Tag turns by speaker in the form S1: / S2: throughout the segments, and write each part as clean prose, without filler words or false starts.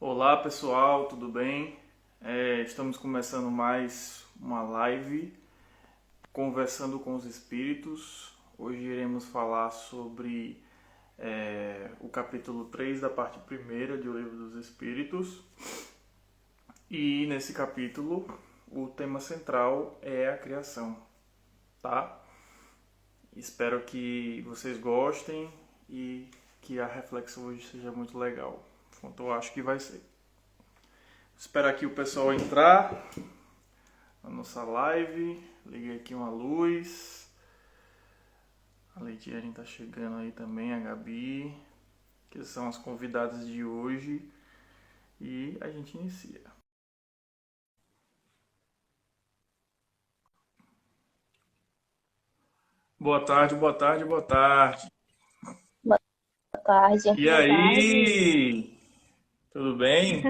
S1: Olá pessoal, tudo bem? Estamos começando mais uma live conversando com os espíritos. Hoje iremos falar sobre o capítulo 3 da parte primeira de O Livro dos Espíritos. E nesse capítulo o tema central é a criação, tá? Espero que vocês gostem e que a reflexão hoje seja muito legal, quanto eu acho que vai ser. Esperar aqui o pessoal entrar na nossa live. Liguei aqui uma luz. A Leidiane tá chegando aí também, a Gabi, que são as convidadas de hoje. E a gente inicia. Boa tarde, boa tarde, boa tarde.
S2: Boa tarde.
S1: E
S3: Boa tarde.
S1: aí? Tudo bem?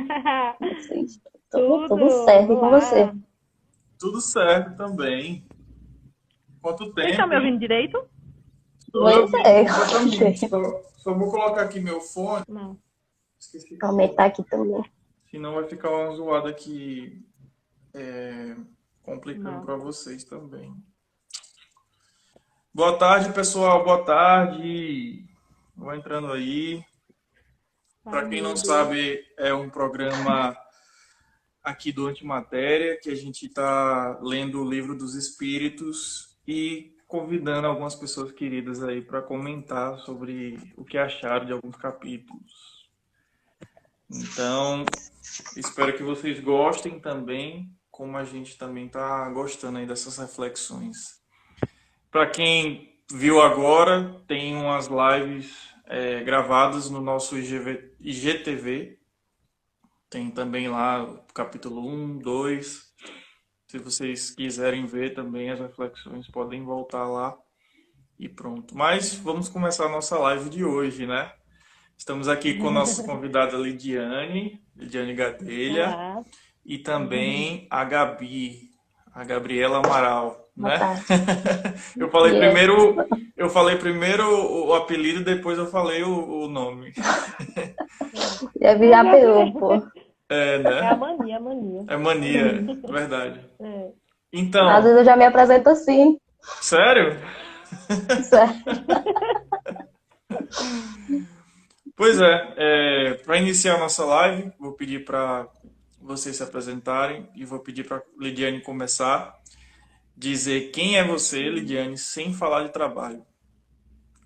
S2: Vocês, tudo
S3: Tudo,
S2: certo e com você?
S3: olá.
S1: Tudo certo também. Quanto
S3: Vocês estão me
S1: tempo, hein?
S3: ouvindo direito?
S1: Estou
S2: Pois
S1: ouvindo
S2: é,
S1: completamente.
S2: gostei.
S1: Só vou colocar aqui meu fone.
S3: Não.
S1: Esqueci
S2: Vou
S1: de
S2: aumentar
S1: colocar.
S2: aqui também.
S1: Senão vai ficar uma zoada aqui complicando
S3: Não.
S1: para vocês também. Boa tarde, pessoal. Boa tarde. Vou entrando aí.
S3: Ai,
S1: Para quem não
S3: meu Deus.
S1: sabe, é um programa aqui do Antimatéria que a gente está lendo o Livro dos Espíritos e convidando algumas pessoas queridas aí para comentar sobre o que acharam de alguns capítulos. Então, espero que vocês gostem também, como a gente também está gostando aí dessas reflexões. Para quem viu agora, tem umas lives gravadas no nosso IGTV. Tem também lá o capítulo 1, 2. Se vocês quiserem ver também as reflexões, podem voltar lá e pronto. Mas vamos começar a nossa live de hoje, né? Estamos aqui com a nossa convidada Lidiane Gadelha,
S3: Olá.
S1: e também a Gabi, a Gabriela Amaral,
S2: Boa
S1: né?
S2: tarde.
S1: Eu falei
S2: Yes.
S1: primeiro, eu falei primeiro o apelido, depois eu falei o nome.
S3: É.
S2: Já
S3: Mas
S2: pegou, pô.
S1: É,
S3: é a
S1: né?
S3: mania, a mania.
S1: É mania, verdade.
S3: É.
S2: Às
S1: Então,
S2: vezes eu já me apresento assim.
S1: sério?
S2: Certo.
S1: Pois para iniciar a nossa live, vou pedir para vocês se apresentarem e vou pedir para Lidiane começar. Dizer quem é você, Lidiane, sem falar de trabalho.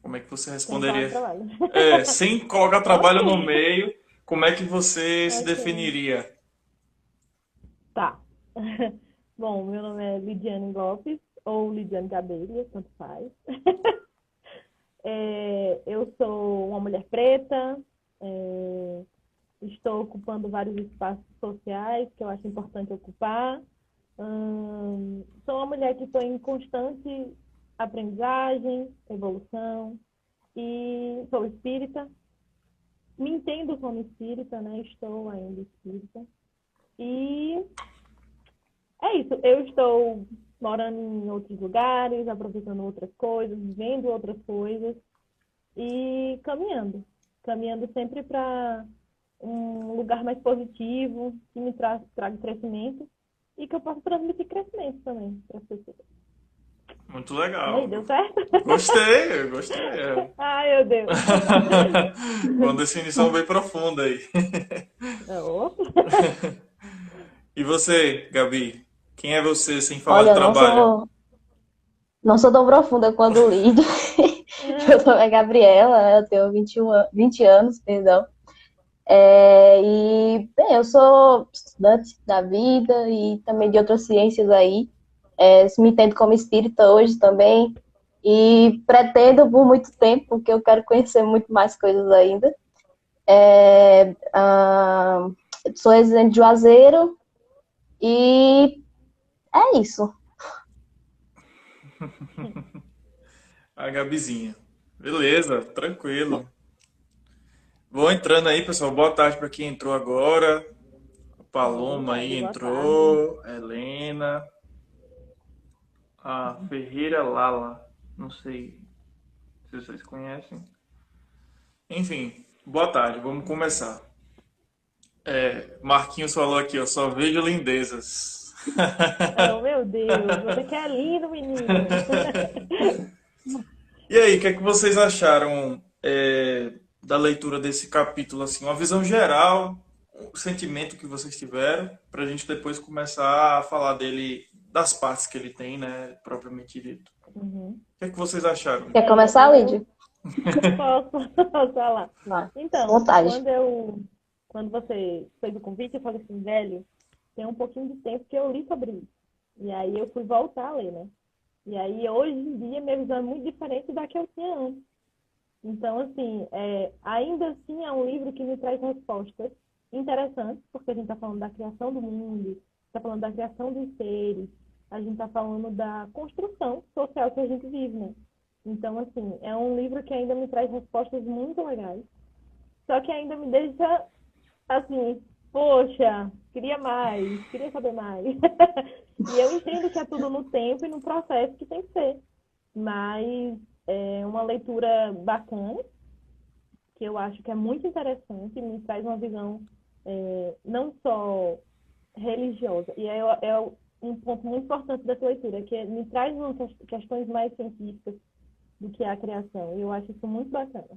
S1: Como é que você
S3: Sem falar de
S1: responderia?
S3: trabalho.
S1: Sem colocar
S3: Ok.
S1: trabalho no meio, como é que você se
S3: Ok.
S1: definiria?
S3: Tá. Bom, meu nome é Lidiane Lopes, ou Lidiane Gadelha, tanto faz. Eu sou uma mulher preta, é, estou ocupando vários espaços sociais que eu acho importante ocupar. Sou uma mulher que estou em constante aprendizagem, evolução, e sou espírita. Me entendo como espírita, né? Estou ainda espírita. E é isso. Eu estou morando em outros lugares, aproveitando outras coisas, vendo outras coisas e caminhando. Caminhando sempre para um lugar mais positivo, que me traga crescimento e que eu possa transmitir crescimento também para as pessoas.
S1: Muito
S3: E aí,
S1: legal.
S3: deu certo?
S1: Gostei, eu gostei. É.
S3: Ai, meu Deus.
S1: Uma definição bem profunda aí.
S3: Oh.
S1: E você, Gabi? Quem é você sem falar de
S2: Olha, eu
S1: trabalho?
S2: não sou tão profunda quando lido. Meu nome é Gabriela, né? Eu tenho 20 anos, perdão. Bem, eu sou estudante da vida e também de outras ciências aí. Me entendo como espírita hoje também. E pretendo por muito tempo, porque eu quero conhecer muito mais coisas ainda. É, ah, Sou residente de Juazeiro e é isso.
S1: A Gabizinha. Beleza, tranquilo. Vou entrando aí, pessoal. Boa tarde para quem entrou agora. A
S3: Boa
S1: Paloma aí
S3: tarde, boa tarde.
S1: entrou. A Helena. A Ferreira Lala. Não sei se vocês conhecem. Enfim, boa tarde. Vamos começar. Marquinhos falou aqui, eu só vejo lindezas.
S3: Oh, meu Deus, você que é lindo, menino.
S1: E aí, o que é que vocês acharam da leitura desse capítulo, assim, uma visão geral, o sentimento que vocês tiveram, para a gente depois começar a falar dele, das partes que ele tem, né, propriamente dito.
S3: Uhum.
S1: O que é que vocês acharam?
S2: Quer começar, Lídia?
S3: Posso, posso falar.
S2: Vai,
S3: Então,
S2: vontade.
S3: quando você fez o convite, eu falei assim, velho, tem um pouquinho de tempo que eu li sobre isso. E aí eu fui voltar a ler, né? E aí hoje em dia minha visão é muito diferente da que eu tinha antes. Então, assim, ainda assim é um livro que me traz respostas interessantes, porque a gente está falando da criação do mundo, está falando da criação dos seres, a gente está falando da construção social que a gente vive, né? Então, assim, é um livro que ainda me traz respostas muito legais, só que ainda me deixa, assim, poxa, queria mais, queria saber mais. E eu entendo que é tudo no tempo e no processo que tem que ser, mas é uma leitura bacana, que eu acho que é muito interessante, me traz uma visão não só religiosa, e um ponto muito importante dessa leitura, que me traz umas questões mais científicas do que a criação, e eu acho isso muito bacana.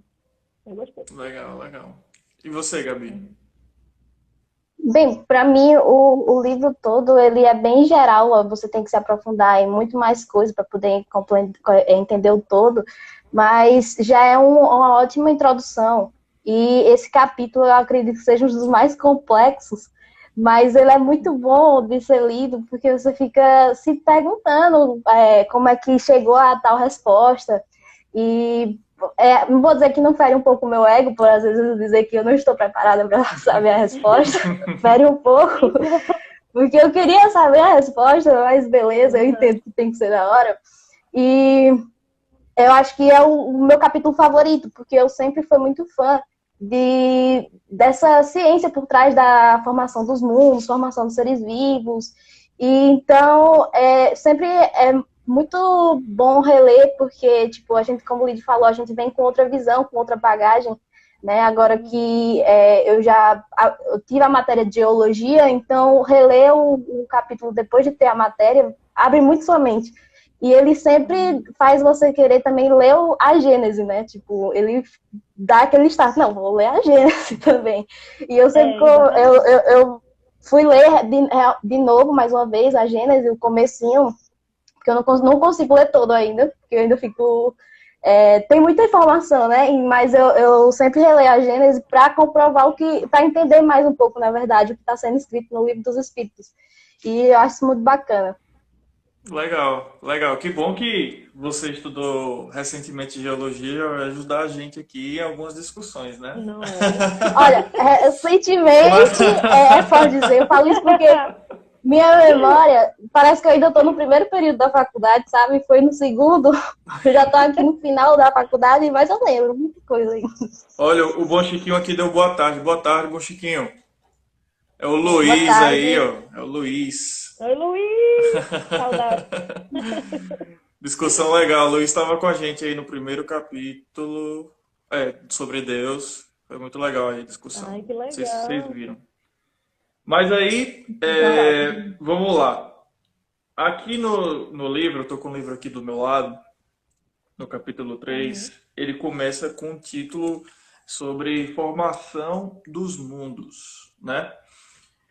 S3: Eu gostei.
S1: Legal, legal. E você, Gabi?
S2: Bem, para mim, o livro todo, ele é bem geral, ó, você tem que se aprofundar em muito mais coisas para poder entender o todo, mas já é uma ótima introdução. E esse capítulo, eu acredito que seja um dos mais complexos, mas ele é muito bom de ser lido, porque você fica se perguntando como é que chegou a tal resposta, e não vou dizer que não fere um pouco o meu ego, por às vezes dizer que eu não estou preparada para saber a resposta, fere um pouco, porque eu queria saber a resposta, mas beleza, eu entendo que tem que ser na hora. E eu acho que é o meu capítulo favorito, porque eu sempre fui muito fã dessa ciência por trás da formação dos mundos, formação dos seres vivos. E então, sempre é muito bom reler, porque, tipo, a gente, como o Lid falou, a gente vem com outra visão, com outra bagagem, né? Agora que eu tive a matéria de geologia, então reler o capítulo depois de ter a matéria abre muito sua mente. E ele sempre faz você querer também ler a Gênese, né? Tipo, ele dá aquele start. Não, vou ler a Gênese também. E eu sempre eu fui ler de novo, mais uma vez, a Gênese, o comecinho, porque eu não consigo ler todo ainda, porque eu ainda fico... tem muita informação, né? Mas eu sempre releio a Gênese para comprovar para entender mais um pouco, na verdade, o que está sendo escrito no Livro dos Espíritos. E eu acho isso muito bacana.
S1: Legal, legal. Que bom que você estudou recentemente geologia, já vai ajudar a gente aqui em algumas discussões, né?
S3: Não é?
S2: Olha, recentemente, pode dizer, eu falo isso porque minha memória, parece que eu ainda estou no primeiro período da faculdade, sabe? Foi no segundo, eu já estou aqui no final da faculdade, mas eu lembro muita coisa aí.
S1: Olha, o Bom Chiquinho aqui deu boa tarde. Boa tarde, Bom Chiquinho. É o
S2: Boa
S1: Luiz aí,
S2: tarde.
S1: ó. É o Luiz.
S3: Oi, Luiz! Saudade.
S1: Discussão legal. O Luiz estava com a gente aí no primeiro capítulo sobre Deus. Foi muito legal aí a discussão.
S3: Ai, que
S1: Não sei se vocês
S3: legal.
S1: viram. Mas aí, vamos lá. Aqui no livro, eu tô com o livro aqui do meu lado, no capítulo 3, ele começa com um título sobre formação dos mundos, né?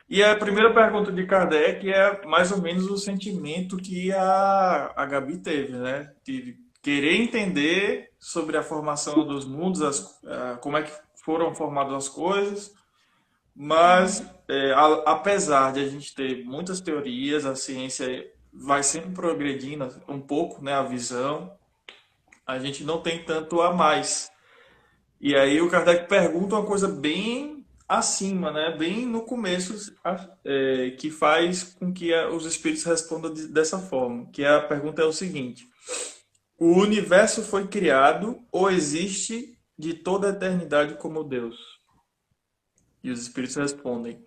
S1: E a primeira pergunta de Kardec é mais ou menos o sentimento que a Gabi teve, né? De querer entender sobre a formação dos mundos, como é que foram formadas as coisas, mas apesar de a gente ter muitas teorias, a ciência vai sempre progredindo um pouco, né? A visão, a gente não tem tanto a mais. E aí o Kardec pergunta uma coisa bem acima, né? Bem no começo, que faz com que os espíritos respondam dessa forma. Que a pergunta é o seguinte: o universo foi criado ou existe de toda a eternidade como Deus? E os espíritos respondem: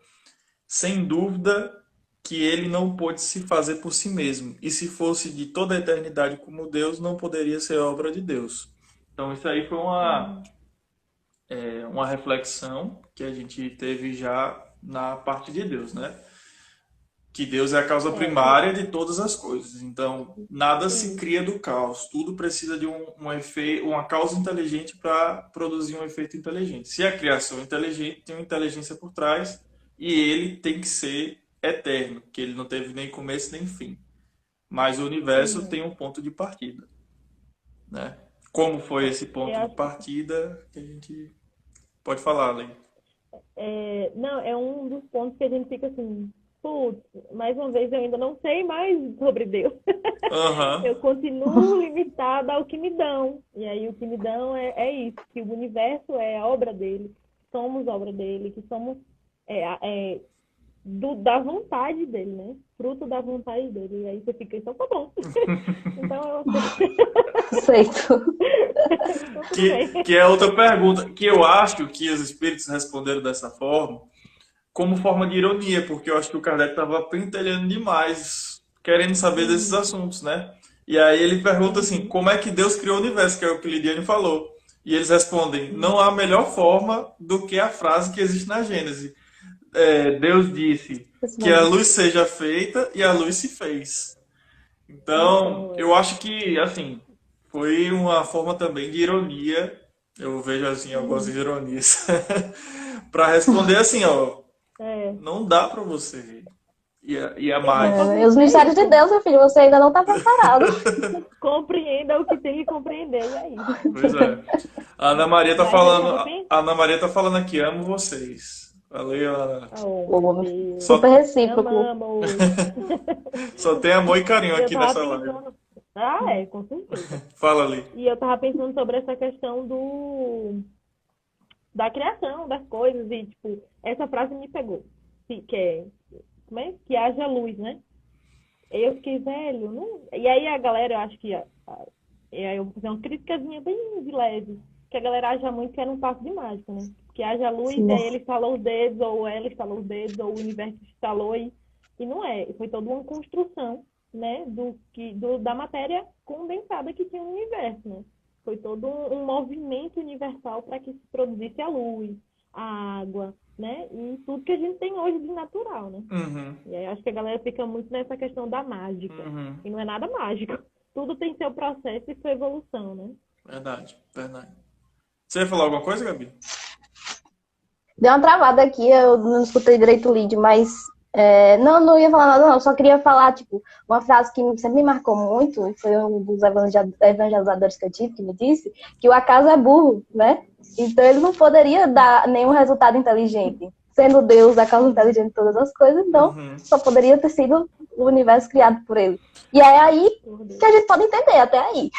S1: sem dúvida que ele não pôde se fazer por si mesmo. E se fosse de toda a eternidade como Deus, não poderia ser obra de Deus. Então isso aí foi uma reflexão que a gente teve já na parte de Deus, né? Que Deus é a causa
S3: É,
S1: primária de todas as coisas. Então, nada se
S3: isso.
S1: cria do caos. Tudo precisa de um efeito, uma causa inteligente para produzir um efeito inteligente. Se a criação é inteligente, tem uma inteligência por trás e ele tem que ser eterno, que ele não teve nem começo nem fim. Mas o universo
S3: Uhum.
S1: tem um ponto de partida, né? Como foi esse
S3: Eu
S1: ponto de
S3: acho
S1: partida que a gente pode falar, Lei?
S3: não, é um dos pontos que a gente fica assim, putz, mais uma vez eu ainda não sei mais sobre Deus.
S1: Aham.
S3: Eu continuo limitada ao que me dão. E aí o que me dão é isso, que o universo é a obra dele, somos obra dele, que somos é, da vontade dele, né? Fruto da vontade dele. E aí você fica, então tá bom. Então eu aceito.
S2: Aceito.
S3: Então tudo bem.
S1: Que é outra pergunta, que eu acho que os espíritos responderam dessa forma, como forma de ironia, porque eu acho que o Kardec estava pentelhando demais, querendo saber desses
S3: Uhum,
S1: assuntos, né? E aí ele pergunta assim,
S3: uhum,
S1: como é que Deus criou o universo, que é o que Lidiane falou. E eles respondem, não
S3: uhum.
S1: há melhor forma do que a frase que existe na Gênesis. Deus disse
S2: Isso
S1: que a
S2: mesmo.
S1: luz seja feita e a luz se fez. Então,
S3: Então,
S1: eu acho que, assim, foi uma forma também de ironia. Eu vejo assim algumas
S3: uhum.
S1: ironias para responder assim, ó,
S3: É.
S1: não dá para você ir a
S3: Eu
S1: mais.
S2: E os
S3: é
S2: mistérios de
S3: isso.
S2: Deus, meu filho, você ainda não está preparado.
S3: Compreenda o que tem que compreender, e é isso.
S1: Pois é. A Ana Maria tá
S3: Mas eu
S1: falando,
S3: tava
S1: a
S3: pensando.
S1: Ana Maria tá falando aqui, amo vocês. Valeu, Ana.
S3: Oh, meu
S2: Pô, super
S3: Deus.
S1: Só,
S3: Te
S2: recíproco.
S3: amamos.
S1: só tem amor e carinho
S3: E eu
S1: aqui
S3: tava
S1: nessa live.
S3: pensando. Com certeza.
S1: Fala ali.
S3: E eu tava pensando sobre essa questão da criação das coisas. E, tipo, essa frase me pegou. Que é, como é? Que haja luz, né? Eu fiquei velho. Não... E aí a galera, eu acho que. E aí eu vou fazer uma criticazinha bem de leve. Que a galera acha muito que era um passo de mágica, né? Que haja luz,
S2: Sim,
S3: aí ele estalou os dedos, ou ela estalou os dedos, ou o universo estalou. E não é. Foi toda uma construção, né? Da matéria condensada que tinha no universo, né? Foi todo um movimento universal para que se produzisse a luz, a água, né? E tudo que a gente tem hoje de natural, né?
S1: Uhum,
S3: E aí acho que a galera fica muito nessa questão da mágica.
S1: uhum.
S3: E não é nada mágico. Tudo tem seu processo e sua evolução, né?
S1: Verdade, verdade. Você ia falar alguma coisa, Gabi?
S2: deu uma travada aqui, eu não escutei direito o lead, mas não ia falar nada, não. Só queria falar, tipo, uma frase que sempre me marcou muito, e foi um dos evangelizadores que eu tive que me disse, que o acaso é burro, né? Então ele não poderia dar nenhum resultado inteligente. Sendo Deus a causa inteligente de todas as coisas, então
S1: Uhum.
S2: só poderia ter sido o universo criado por ele. E é aí
S3: Por
S2: que
S3: Deus.
S2: a gente pode entender, até aí.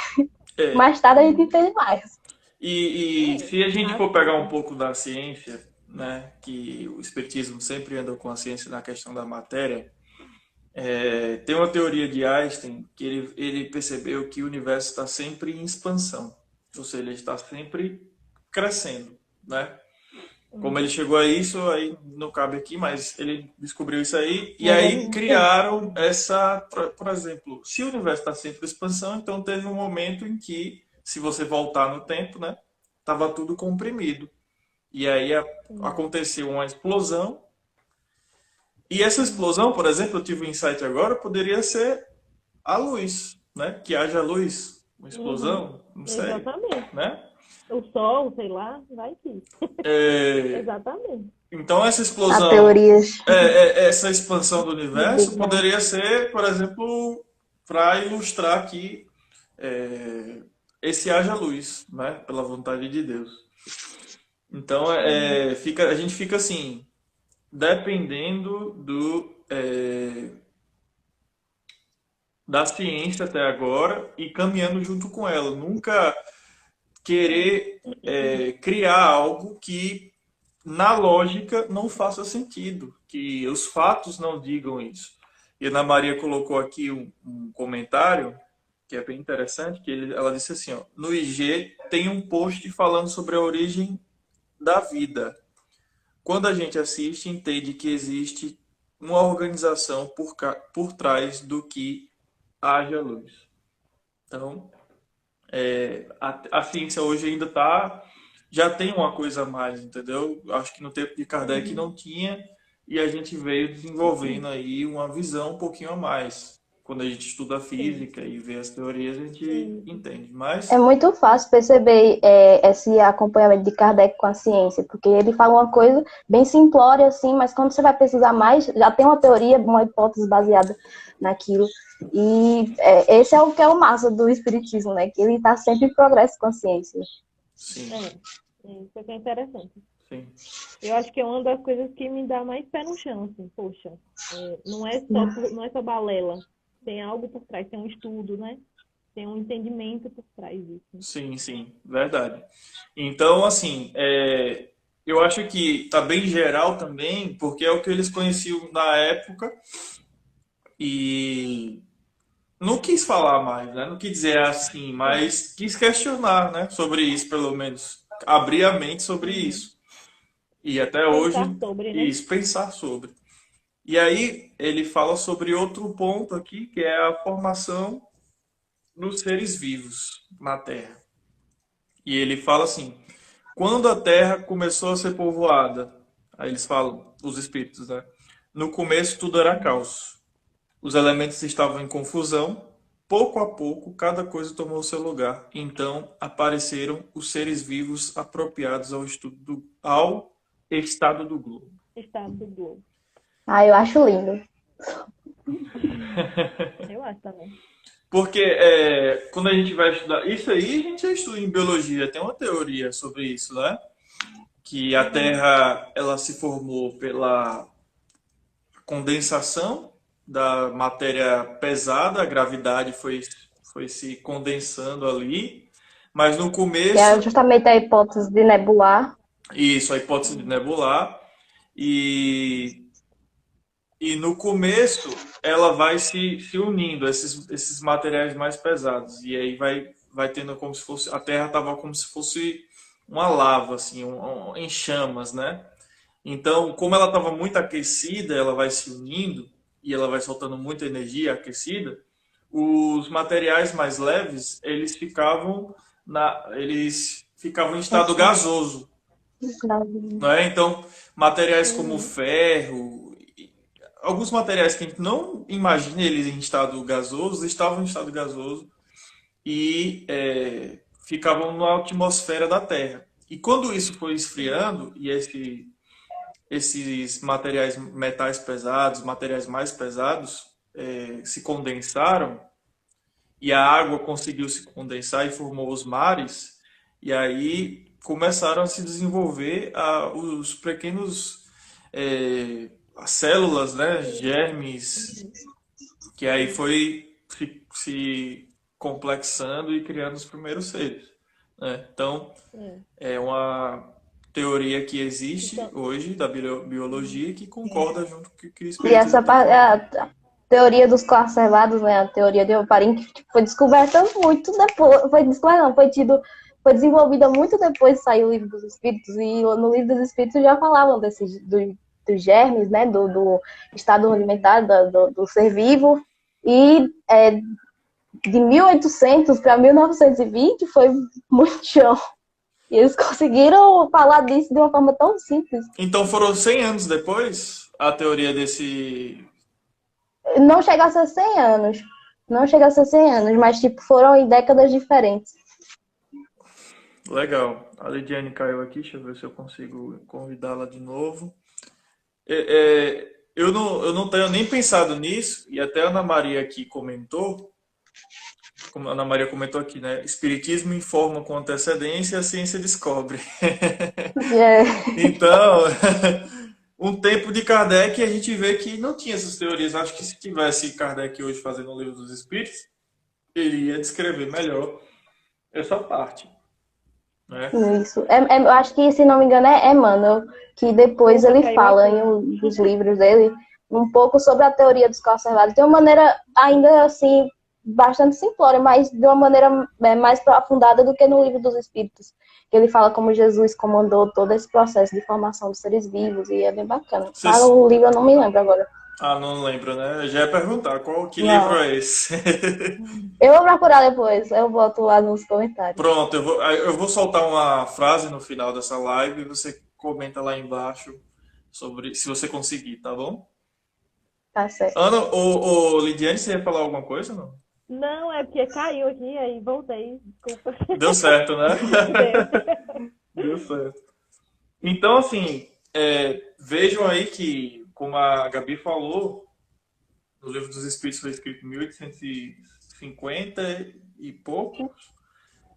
S1: É,
S2: Mais tarde a gente entende mais.
S1: e
S3: É,
S1: se a gente for pegar um
S3: aceita.
S1: pouco da ciência, né, que o espiritismo sempre andou com a ciência na questão da matéria, tem uma teoria de Einstein que ele percebeu que o universo está sempre em expansão, ou seja, ele está sempre crescendo, né? Como ele
S3: Uhum.
S1: chegou a isso, aí não cabe aqui, mas ele descobriu isso aí, e
S2: Mas
S1: aí
S2: é isso.
S1: criaram essa, por exemplo, se o universo está sempre em expansão, então teve um momento em que, se você voltar no tempo, né, estava tudo comprimido. E aí
S3: Sim.
S1: aconteceu uma explosão, e essa
S3: Uhum.
S1: explosão, por exemplo, eu tive um insight agora, poderia ser a luz, né? Que haja luz, uma
S3: Uhum.
S1: explosão, não sei,
S3: Exatamente.
S1: né?
S3: O sol, sei lá, vai que.
S1: É,
S3: Exatamente.
S1: então essa
S2: Há
S1: explosão,
S2: teorias
S1: essa expansão do
S2: do Big
S1: universo
S2: Bang.
S1: poderia ser, por exemplo, para ilustrar aqui é, esse haja luz, né? Pela vontade de Deus. Então
S3: Uhum.
S1: a gente fica assim, dependendo da ciência até agora e caminhando junto com ela. Nunca querer criar algo que, na lógica, não faça sentido, que os fatos não digam isso. E a Ana Maria colocou aqui um comentário que é bem interessante, que ela disse assim, ó, no IG tem um post falando sobre a origem da vida. Quando a gente assiste, entende que existe uma organização por trás do que haja luz. Então, a ciência hoje ainda já tem uma coisa a mais, entendeu? Acho que no tempo de Kardec
S3: Uhum.
S1: não tinha, e a gente veio desenvolvendo aí uma visão um pouquinho a mais. Quando a gente estuda
S3: Sim,
S1: física e vê as teorias, a gente
S3: isso.
S1: entende.
S2: É
S1: Mas,
S2: muito fácil perceber esse acompanhamento de Kardec com a ciência, porque ele fala uma coisa bem simplória, assim, mas quando você vai pesquisar mais, já tem uma teoria, uma hipótese baseada naquilo. E esse é o que é o massa do Espiritismo, né? Que ele está sempre em progresso com a ciência.
S1: sim,
S3: Isso é que é interessante.
S1: sim,
S3: Eu acho que é uma das coisas que me dá mais pé no chão, assim, poxa, não é só balela, tem algo por trás, tem um estudo, né? Tem um entendimento por trás disso.
S1: sim, sim, verdade. Então, assim, eu acho que tá bem geral também, porque é o que eles conheciam na época e não quis falar mais, né? Não quis dizer assim,
S3: Sim.
S1: mas quis questionar, né? Sobre isso, pelo menos. Abrir a mente sobre
S3: Uhum.
S1: isso. E até
S3: Pensar
S1: hoje,
S3: sobre, né?
S1: isso, pensar sobre. E aí, ele fala sobre outro ponto aqui, que é a formação dos seres vivos na Terra. E ele fala assim: quando a Terra começou a ser povoada, aí eles falam, os espíritos, né? No começo tudo era caos. Os elementos estavam em confusão. Pouco a pouco, cada coisa tomou seu lugar. Então apareceram os seres vivos apropriados ao estado do globo.
S3: Estado do globo.
S2: Ah, eu acho lindo.
S3: Eu acho também.
S1: Porque quando a gente vai estudar isso aí, a gente já estuda em biologia, tem uma teoria sobre isso, né? Que a
S3: Uhum.
S1: Terra ela se formou pela condensação da matéria pesada, a gravidade foi se condensando ali, mas no
S2: Que é
S1: começo,
S2: justamente a hipótese de nebular.
S1: isso, a hipótese de
S3: Sim.
S1: nebular, e, e no começo ela vai se unindo, esses materiais mais pesados, e aí vai tendo como se fosse, a Terra estava como se fosse uma lava, assim, em chamas, né? Então, como ela estava muito aquecida, ela vai se unindo e ela vai soltando muita energia aquecida. Os materiais mais leves, eles ficavam em estado gasoso, não é? Então, materiais como
S3: Uhum.
S1: ferro, alguns materiais que a gente não imagina eles em estado gasoso, estavam em estado gasoso e ficavam na atmosfera da Terra. E quando isso foi esfriando e esses materiais, metais pesados, materiais mais pesados, se condensaram e a água conseguiu se condensar e formou os mares, e aí começaram a se desenvolver os pequenos as células, né, germes, que aí
S3: Sim.
S1: foi se complexando e criando os primeiros seres, né? Então,
S3: É.
S1: é uma teoria que existe
S3: Então,
S1: hoje da
S3: uhum.
S1: biologia que concorda junto com o que o
S2: E essa
S1: Espiritismo está falando.
S2: a teoria dos coacervados, né? A teoria de Oparin, que tipo, foi descoberta muito depois. Foi descoberta, não, foi desenvolvida muito depois de sair o livro dos Espíritos. E no livro dos Espíritos já falavam dos germes, né? Do estado rudimentar do ser vivo. E de 1800 para 1920 foi muito chão. E eles conseguiram falar disso de uma forma tão simples.
S1: Então foram 100 anos depois a teoria desse.
S2: Não chega a ser 100 anos. Não chega a ser 100 anos, mas tipo, foram em décadas diferentes.
S1: Legal. A Lidiane caiu aqui, deixa eu ver se eu consigo convidá-la de novo. Eu não tenho nem pensado nisso, e até a Ana Maria aqui comentou, como a Ana Maria comentou aqui, né? Espiritismo informa com antecedência e a ciência descobre.
S2: É,
S1: Então, um tempo de Kardec a gente vê que não tinha essas teorias. Acho que se tivesse Kardec hoje fazendo o livro dos Espíritos, ele ia descrever melhor essa parte, né?
S2: isso. Eu acho que, se não me engano, é Emmanuel, que depois
S3: Opa,
S2: ele
S3: caiu
S2: fala
S3: aqui.
S2: em um dos livros dele um pouco sobre a teoria dos conservados. De uma maneira ainda assim, bastante simplória, mas de uma maneira mais aprofundada do que no livro dos Espíritos. Que ele fala como Jesus comandou todo esse processo de formação dos seres vivos, e é bem bacana. Mas
S1: Vocês...
S2: o livro eu não me lembro agora.
S1: Ah, não lembro, né? Eu já ia perguntar que livro
S2: Não.
S1: é esse.
S2: Eu vou procurar depois, eu boto lá nos comentários.
S1: Pronto, eu vou soltar uma frase no final dessa live e você comenta lá embaixo sobre, se você conseguir, tá bom?
S2: Tá certo.
S1: Ana, Lidiane, você ia falar alguma coisa, não?
S3: Não, é porque caiu aqui, aí voltei, desculpa.
S1: Deu certo, né?
S3: Deu.
S1: Deu certo. Então, assim, vejam aí que, como a Gabi falou, o Livro dos Espíritos foi escrito em 1850 e pouco,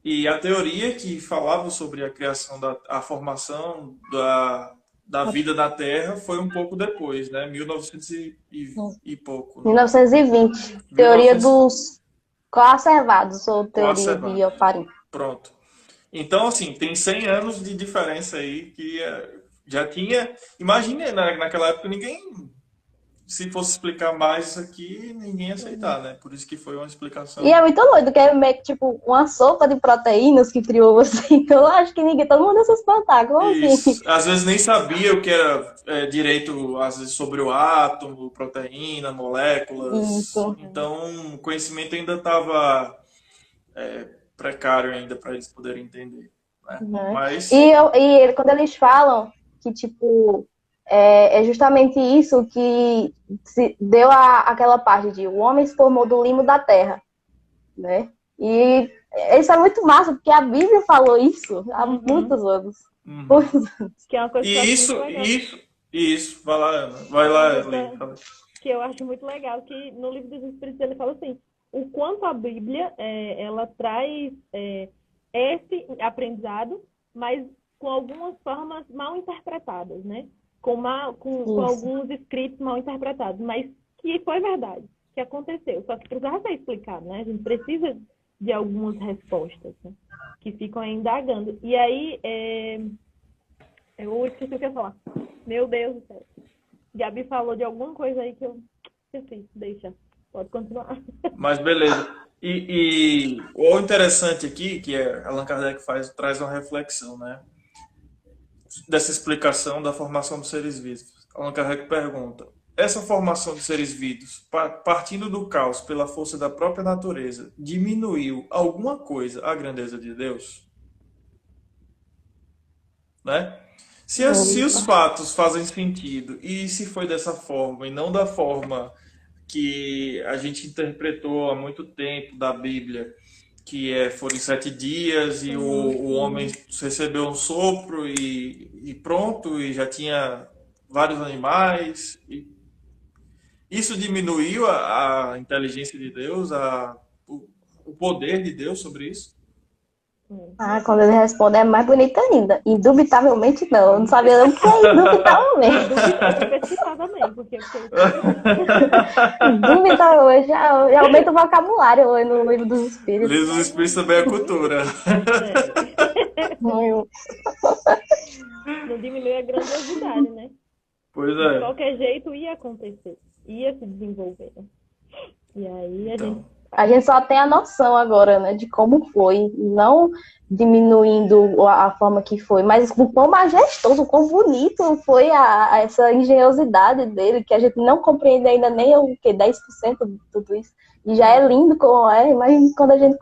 S1: e a teoria que falava sobre a criação, a formação da vida na Terra foi um pouco depois, né? 1900 e pouco, né?
S2: 1920. Teoria
S1: 1900
S2: dos coacervados, ou teoria de
S1: coacervado.
S2: Oparin.
S1: Pronto. Então, assim, tem 100 anos de diferença aí que já tinha. Imagina, naquela época ninguém, se fosse explicar mais isso aqui, ninguém ia aceitar, né? Por isso que foi uma
S2: E é
S1: explicação.
S2: muito doido, que é meio que tipo uma sopa de proteínas que criou você. Então eu acho que ninguém, todo mundo ia se espantar. Como assim?
S1: Isso. Às vezes nem sabia o que era direito, às vezes, sobre o átomo, proteína, moléculas.
S2: Isso.
S1: Então, o conhecimento ainda estava precário ainda para eles poderem entender, né?
S2: Né?
S1: Mas
S2: Quando eles falam que, tipo, é justamente isso que se deu aquela parte de o homem se formou do limo da terra, né? E isso é muito massa, porque a Bíblia falou isso há muitos anos.
S1: uhum.
S2: Muitos anos.
S3: Que é uma coisa que eu
S1: E
S3: acho
S1: isso,
S3: muito legal.
S1: isso, vai lá, Ana. Vai
S3: É uma
S1: lá,
S3: coisa
S1: Lê. Fala.
S3: que eu acho muito legal, que no Livro dos Espíritos ele fala assim, o quanto a Bíblia, ela traz esse aprendizado, mas com algumas formas mal interpretadas, né? Com
S2: Isso.
S3: alguns escritos mal interpretados, mas que foi verdade, que aconteceu. Só que precisava ser explicado, né? A gente precisa de algumas respostas, né? Que ficam aí indagando. E aí, eu esqueci o que eu ia falar. Meu Deus do céu. Gabi falou de alguma coisa aí que eu esqueci. Deixa. Pode continuar.
S1: Mas beleza. E o interessante aqui, que Allan Kardec traz uma reflexão, né? Dessa explicação da formação dos seres vivos. Allan Kardec pergunta: essa formação dos seres vivos, partindo do caos pela força da própria natureza, diminuiu alguma coisa a grandeza de Deus? Né? Se os fatos fazem sentido e se foi dessa forma e não da forma que a gente interpretou há muito tempo da Bíblia, que foram 7 dias e o homem recebeu um sopro e pronto, e já tinha vários animais. Isso diminuiu a inteligência de Deus, o poder de Deus sobre isso?
S2: Ah, quando ele responde é mais bonito ainda. Indubitavelmente não. Eu não sabia nem o que é indubitavelmente.
S3: Eu pesquisar também, porque eu fiquei...
S2: Indubitavelmente já aumenta o vocabulário aí no Livro dos Espíritos.
S1: Livro dos Espíritos também é cultura.
S2: Não,
S3: Não diminui a grandiosidade, né?
S1: Pois
S3: De
S1: é.
S3: qualquer jeito ia acontecer. Ia se desenvolver. E aí a gente...
S1: Então,
S2: a gente só tem a noção agora, né, de como foi, não diminuindo a forma que foi, mas o quão majestoso, o quão bonito foi essa engenhosidade dele, que a gente não compreende ainda nem o que 10% de tudo isso. E já é lindo como é, mas quando a gente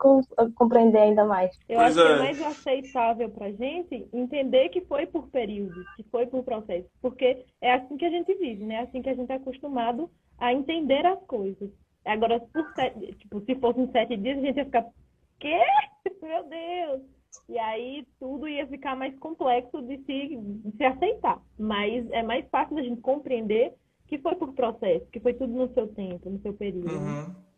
S2: compreender ainda mais.
S3: Eu
S1: pois
S3: acho que é
S1: é.
S3: mais aceitável pra gente entender que foi por períodos, que foi por processo. Porque é assim que a gente vive, né? É assim que a gente é acostumado a entender as coisas. Agora, se fossem 7 dias, a gente ia ficar, quê? Meu Deus! E aí tudo ia ficar mais complexo de se aceitar. Mas é mais fácil da gente compreender que foi por processo, que foi tudo no seu tempo, no seu período. Né?
S1: Uhum.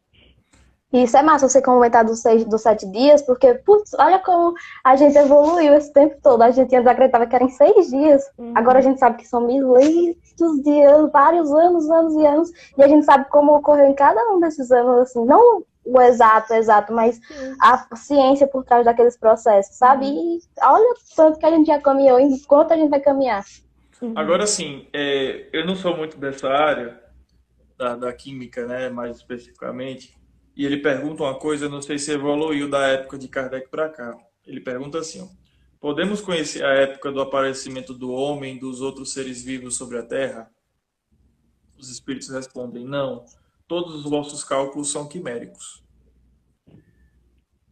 S2: E isso é massa você comentar dos 7 dias, porque, putz, olha como a gente evoluiu esse tempo todo. A gente antes acreditava que era em 6 dias. Agora a gente sabe que são milhares de anos, vários anos, anos e anos. E a gente sabe como ocorreu em cada um desses anos, assim, não o exato, mas a ciência por trás daqueles processos, sabe? E olha o tanto que a gente já caminhou e quanto a gente vai caminhar.
S1: Agora, sim, eu não sou muito dessa área da química, né, mais especificamente, e ele pergunta uma coisa, eu não sei se evoluiu da época de Kardec para cá. Ele pergunta assim, ó, podemos conhecer a época do aparecimento do homem e dos outros seres vivos sobre a Terra? Os espíritos respondem, não, todos os vossos cálculos são quiméricos.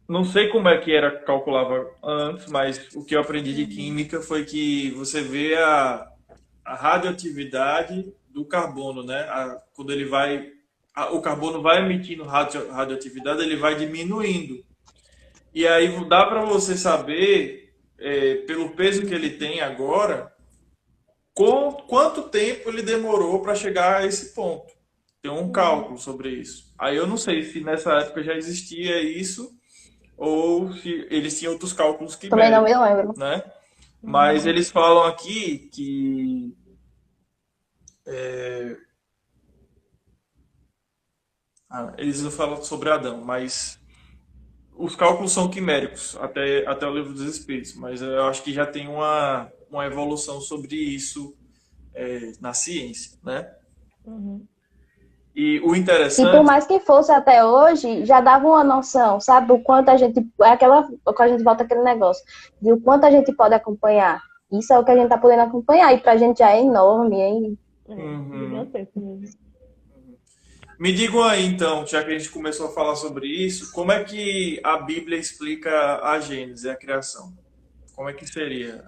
S1: Não sei como é que era calculava antes, mas o que eu aprendi de química foi que você vê a a radioatividade do carbono, né? Quando ele vai, o carbono vai emitindo radioatividade, ele vai diminuindo. E aí dá para você saber, pelo peso que ele tem agora, quanto tempo ele demorou para chegar a esse ponto. Tem um cálculo sobre isso. Aí eu não sei se nessa época já existia isso ou se eles tinham outros cálculos
S2: Também não me
S1: quiméricos,
S2: lembro.
S1: né? Mas eles falam aqui que eles não falam sobre Adão, mas os cálculos são quiméricos até o Livro dos Espíritos. Mas eu acho que já tem uma evolução sobre isso na ciência, né?
S3: Uhum.
S1: E o
S2: E por
S1: interessante,
S2: mais que fosse até hoje, já dava uma noção, sabe? Do quanto a gente. Quando a gente volta aquele negócio, de o quanto a gente pode acompanhar. Isso é o que a gente tá podendo acompanhar. E pra gente já é enorme, hein?
S3: Gigantesco mesmo.
S1: me digam aí então, já que a gente começou a falar sobre isso, como é que a Bíblia explica a Gênese, a criação? Como é que seria?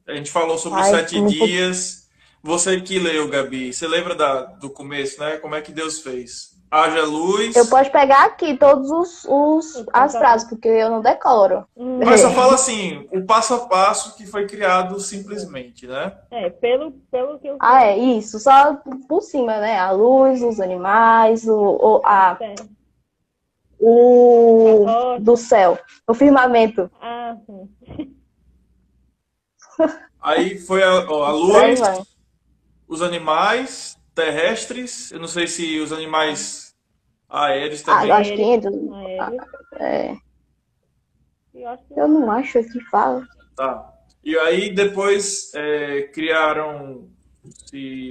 S1: A gente falou sobre os
S2: Ai,
S1: 7 dias. Você que leu, Gabi, você lembra do começo, né? Como é que Deus fez? Haja luz.
S2: eu posso pegar aqui todos as frases, porque eu não decoro.
S1: Mas só fala assim, o passo a passo que foi criado simplesmente, né?
S3: Pelo que eu
S2: Ah, é isso. Só por cima, né? A luz, os animais,
S3: sei.
S2: o do céu, o firmamento.
S3: Ah, sim.
S1: Aí foi a
S2: Por aí
S1: luz,
S2: vai.
S1: os animais terrestres, eu não sei se os animais aéreos
S2: Ah,
S1: também.
S2: eu acho que entra.
S3: Aéreo.
S2: É,
S3: Eu acho que
S2: eu não acho que fala.
S1: Tá. E aí depois criaram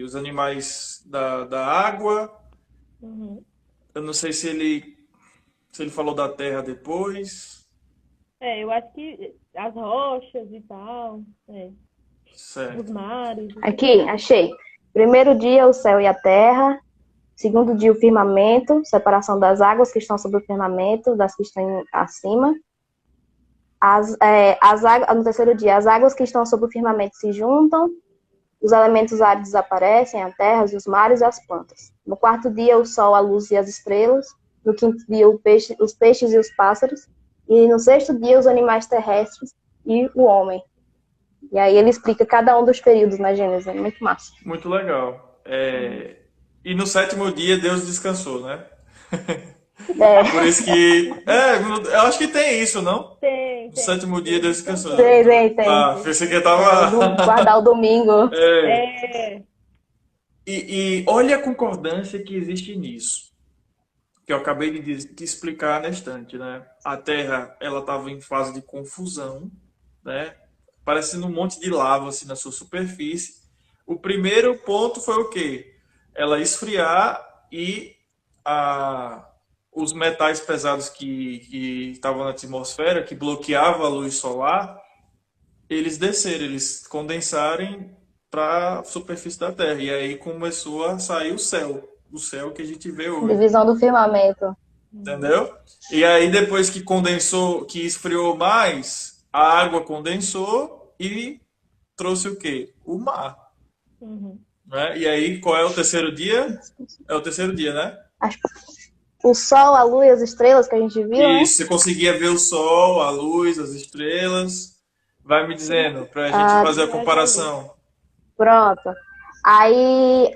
S1: os animais da água.
S3: uhum.
S1: Eu não sei se ele falou da terra depois.
S3: Eu acho que as rochas e tal, os
S1: Certo.
S3: mares.
S2: Aqui, achei. Primeiro dia, o céu e a terra. Segundo dia, o firmamento, separação das águas que estão sobre o firmamento, das que estão acima. No terceiro dia, as águas que estão sobre o firmamento se juntam, os elementos áridos aparecem, a terra, os mares e as plantas. No quarto dia, o sol, a luz e as estrelas. No quinto dia, os peixes e os pássaros. E no sexto dia, os animais terrestres e o homem. E aí ele explica cada um dos períodos na Gênesis, é muito massa.
S1: Muito legal. E no 7º dia Deus descansou, né?
S2: É,
S1: Por isso que. Eu acho que tem isso, não?
S3: Tem.
S1: No 7º dia Deus descansou.
S2: tem.
S1: Ah, pensei que tava.
S2: Guardar o domingo.
S1: E olha a concordância que existe nisso, que eu acabei de explicar na estante, né? A Terra, ela estava em fase de confusão, né? Parecendo um monte de lava assim na sua superfície. O primeiro ponto foi o quê? Ela esfriar e os metais pesados que estavam na atmosfera, que bloqueavam a luz solar, eles descerem, eles condensarem para a superfície da Terra. E aí começou a sair o céu que a gente vê hoje.
S2: Divisão do firmamento.
S1: Entendeu? E aí depois que condensou, que esfriou mais, a água condensou e trouxe o quê? O mar. Né? E aí qual é o terceiro dia? É o terceiro dia, né?
S2: O sol, a luz e as estrelas que a gente viu, né?
S1: Isso, você conseguia ver o sol, a luz, as estrelas. Vai me dizendo, pra gente fazer a comparação.
S2: Pronto. Aí,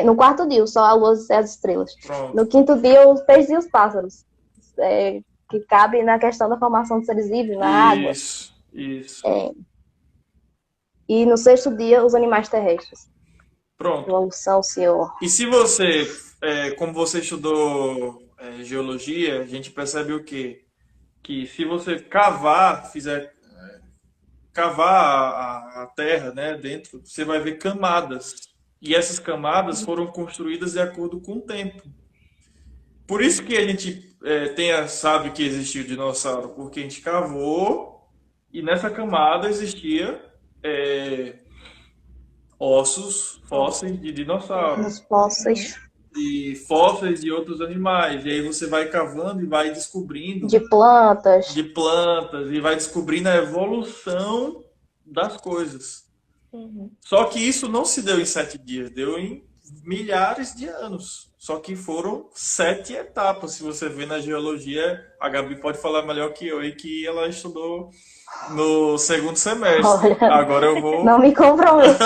S2: no quarto dia, o sol, a luz e as estrelas.
S1: Pronto.
S2: No quinto dia, os peixes e os pássaros. Que cabe na questão da formação de seres vivos na água.
S1: Isso.
S2: E no sexto dia, os animais terrestres.
S1: Pronto.
S2: Evolução, senhor.
S1: E se você, como você estudou geologia, a gente percebe o quê? Que se você cavar a terra, né, dentro, você vai ver camadas. E essas camadas foram construídas de acordo com o tempo. Por isso que a gente sabe que existiu dinossauro, porque a gente cavou e nessa camada existia ossos, fósseis de dinossauro.
S2: Os fósseis
S1: E fósseis de outros animais. E aí você vai cavando e vai descobrindo
S2: de plantas.
S1: e vai descobrindo a evolução das coisas.
S3: Uhum.
S1: Só que isso não se deu em 7 dias, deu em milhares de anos. Só que foram 7 etapas. Se você vê na geologia, a Gabi pode falar melhor que eu, e que ela estudou no segundo semestre.
S2: Olha,
S1: Agora eu
S2: não
S1: vou.
S2: me comprometo.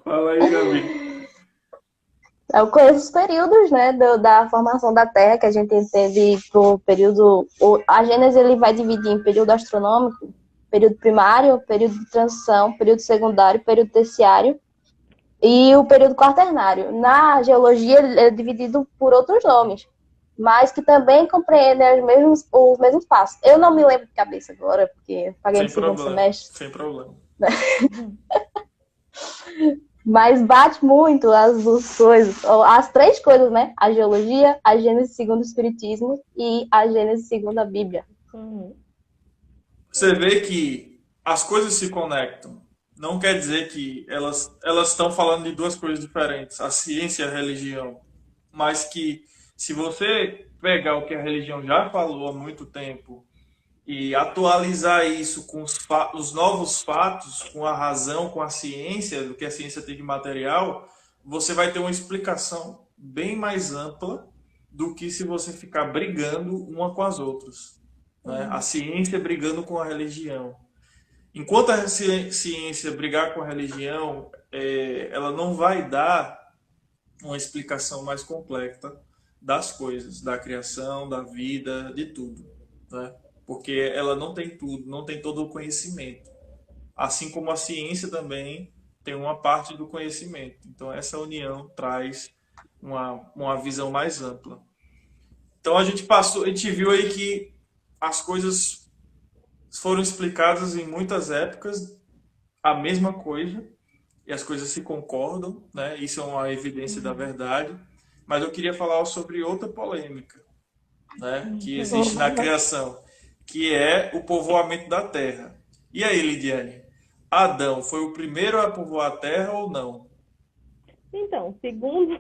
S1: Fala aí, Gabi.
S2: Eu conheço os períodos, né, da formação da Terra, que a gente entende por período. A Gênesis ele vai dividir em período astronômico, período primário, período de transição, período secundário, período terciário e o período quaternário. Na geologia, ele é dividido por outros nomes, mas que também compreendem os mesmos passos. Eu não me lembro de cabeça agora, porque eu paguei no
S1: Sem
S2: segundo
S1: problema,
S2: semestre,
S1: sem problema.
S3: Uhum.
S2: mas bate muito as duas coisas, ou as três coisas, né? A geologia, a Gênesis segundo o Espiritismo e a Gênesis segundo a Bíblia.
S3: Uhum.
S1: Você vê que as coisas se conectam. Não quer dizer que elas estão falando de duas coisas diferentes, a ciência e a religião. Mas que se você pegar o que a religião já falou há muito tempo e atualizar isso com os novos fatos, com a razão, com a ciência, do que a ciência tem de material, você vai ter uma explicação bem mais ampla do que se você ficar brigando uma com as outras, né? A
S3: Uhum.
S1: ciência brigando com a religião. Enquanto a ciência brigar com a religião, ela não vai dar uma explicação mais completa das coisas, da criação, da vida, de tudo, né? Porque ela não tem tudo, não tem todo o conhecimento. Assim como a ciência também tem uma parte do conhecimento. Então essa união traz uma visão mais ampla. Então a gente viu aí que as coisas foram explicadas em muitas épocas a mesma coisa e as coisas se concordam, né? Isso é uma evidência da
S3: Uhum.
S1: verdade. Mas eu queria falar sobre outra polêmica, né? Que existe na
S3: Uhum.
S1: criação, que é o povoamento da Terra. E aí, Lidiane? Adão foi o primeiro a povoar a Terra ou não?
S3: Então, segundo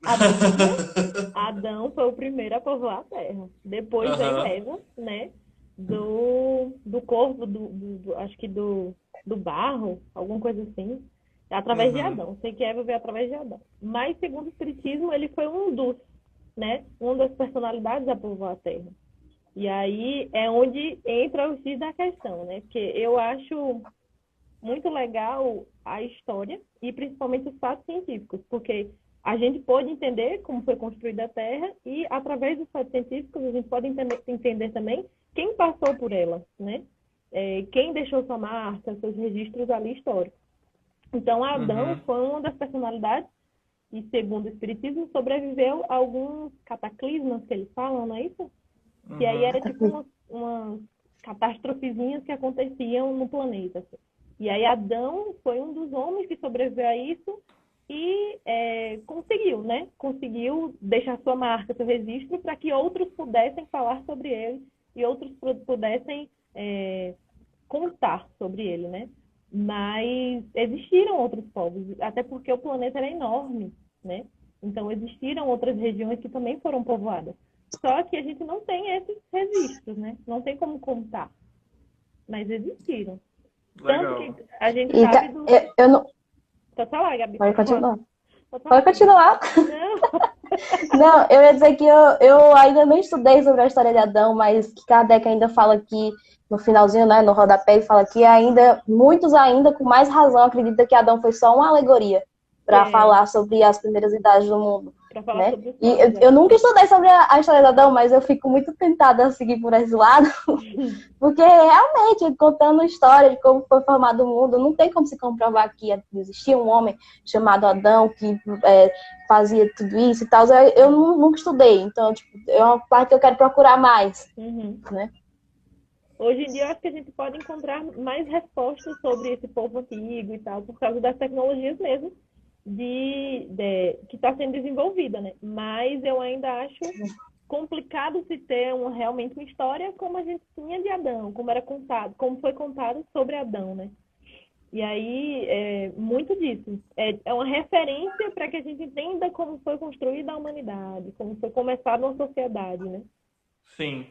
S3: a Bíblia, Adão foi o primeiro a povoar a terra. Depois veio
S1: Aham.
S3: Eva, né? Do corpo, acho que do barro, alguma coisa assim. Através de
S1: Uhum.
S3: Adão. Sei que Eva veio através de Adão. Mas, segundo o Espiritismo, ele foi um dos, né? Uma das personalidades a povoar a terra. E aí é onde entra o X da questão, né? Porque eu acho muito legal a história e principalmente os fatos científicos, porque a gente pode entender como foi construída a Terra e, através dos fatos científicos, a gente pode entender também quem passou por ela, né? Quem deixou sua marca, seus registros ali históricos. Então, Adão
S1: Uhum.
S3: foi uma das personalidades e, segundo o Espiritismo, sobreviveu a alguns cataclismas que eles falam, não é isso? Que aí
S1: Uhum.
S3: era tipo umas catástrofezinhas que aconteciam no planeta. Assim. E aí Adão foi um dos homens que sobreviveu a isso e conseguiu, né? Conseguiu deixar sua marca, seu registro, para que outros pudessem falar sobre ele e outros pudessem contar sobre ele, né? Mas existiram outros povos, até porque o planeta era enorme, né? Então existiram outras regiões que também foram povoadas. Só que a gente não tem esses registros, né? Não tem como contar. Mas existiram. Tanto que
S1: Legal.
S3: a gente
S2: E
S3: sabe do.
S2: eu não.
S3: Pode falar, Gabi,
S2: Pode
S3: pode falar.
S2: continuar.
S3: Pode falar,
S2: Pode
S3: Gabi.
S2: continuar.
S3: Não.
S2: Não, eu ia dizer que eu ainda não estudei sobre a história de Adão, mas que Kardec ainda fala que, no finalzinho, né, no rodapé, ele fala que ainda, muitos ainda, com mais razão, acreditam que Adão foi só uma alegoria para
S3: É,
S2: falar sobre as primeiras idades do mundo,
S3: para falar
S2: né?
S3: sobre os
S2: E
S3: povos,
S2: eu nunca estudei sobre a história de Adão, mas eu fico muito tentada a seguir por esse lado, porque realmente, contando a história de como foi formado o mundo, não tem como se comprovar que existia um homem chamado Adão que fazia tudo isso e tal. Eu nunca estudei, então tipo, é uma parte que eu quero procurar mais,
S3: Uhum.
S2: né?
S3: Hoje em dia, eu acho que a gente pode encontrar mais respostas sobre esse povo antigo e tal, por causa das tecnologias mesmo que está sendo desenvolvida, né? Mas eu ainda acho complicado se ter realmente uma história como a gente tinha de Adão, como era contado, como foi contado sobre Adão, né? E aí, muito disso. É uma referência para que a gente entenda como foi construída a humanidade, como foi começada uma sociedade, né?
S1: Sim.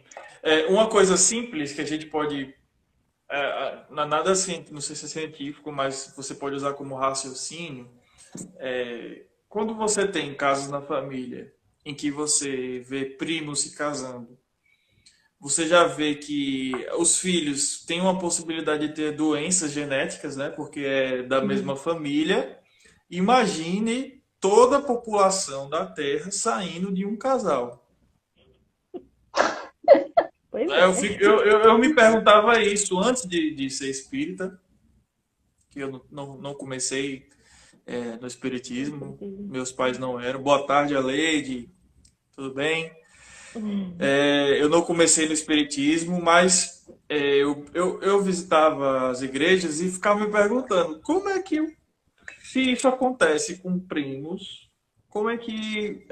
S1: Uma coisa simples que a gente pode nada assim, não sei se é científico, mas você pode usar como raciocínio. Quando você tem casos na família em que você vê primos se casando, você já vê que os filhos têm uma possibilidade de ter doenças genéticas, né? Porque é da mesma família. Imagine toda a população da Terra saindo de um casal.
S3: Pois
S1: Eu,
S3: é.
S1: eu me perguntava isso antes de ser espírita, que eu não comecei no espiritismo, meus pais não eram. Boa tarde, Aleide, tudo bem? Eu não comecei no espiritismo, mas eu visitava as igrejas e ficava me perguntando como é que, se isso acontece com primos, como é que,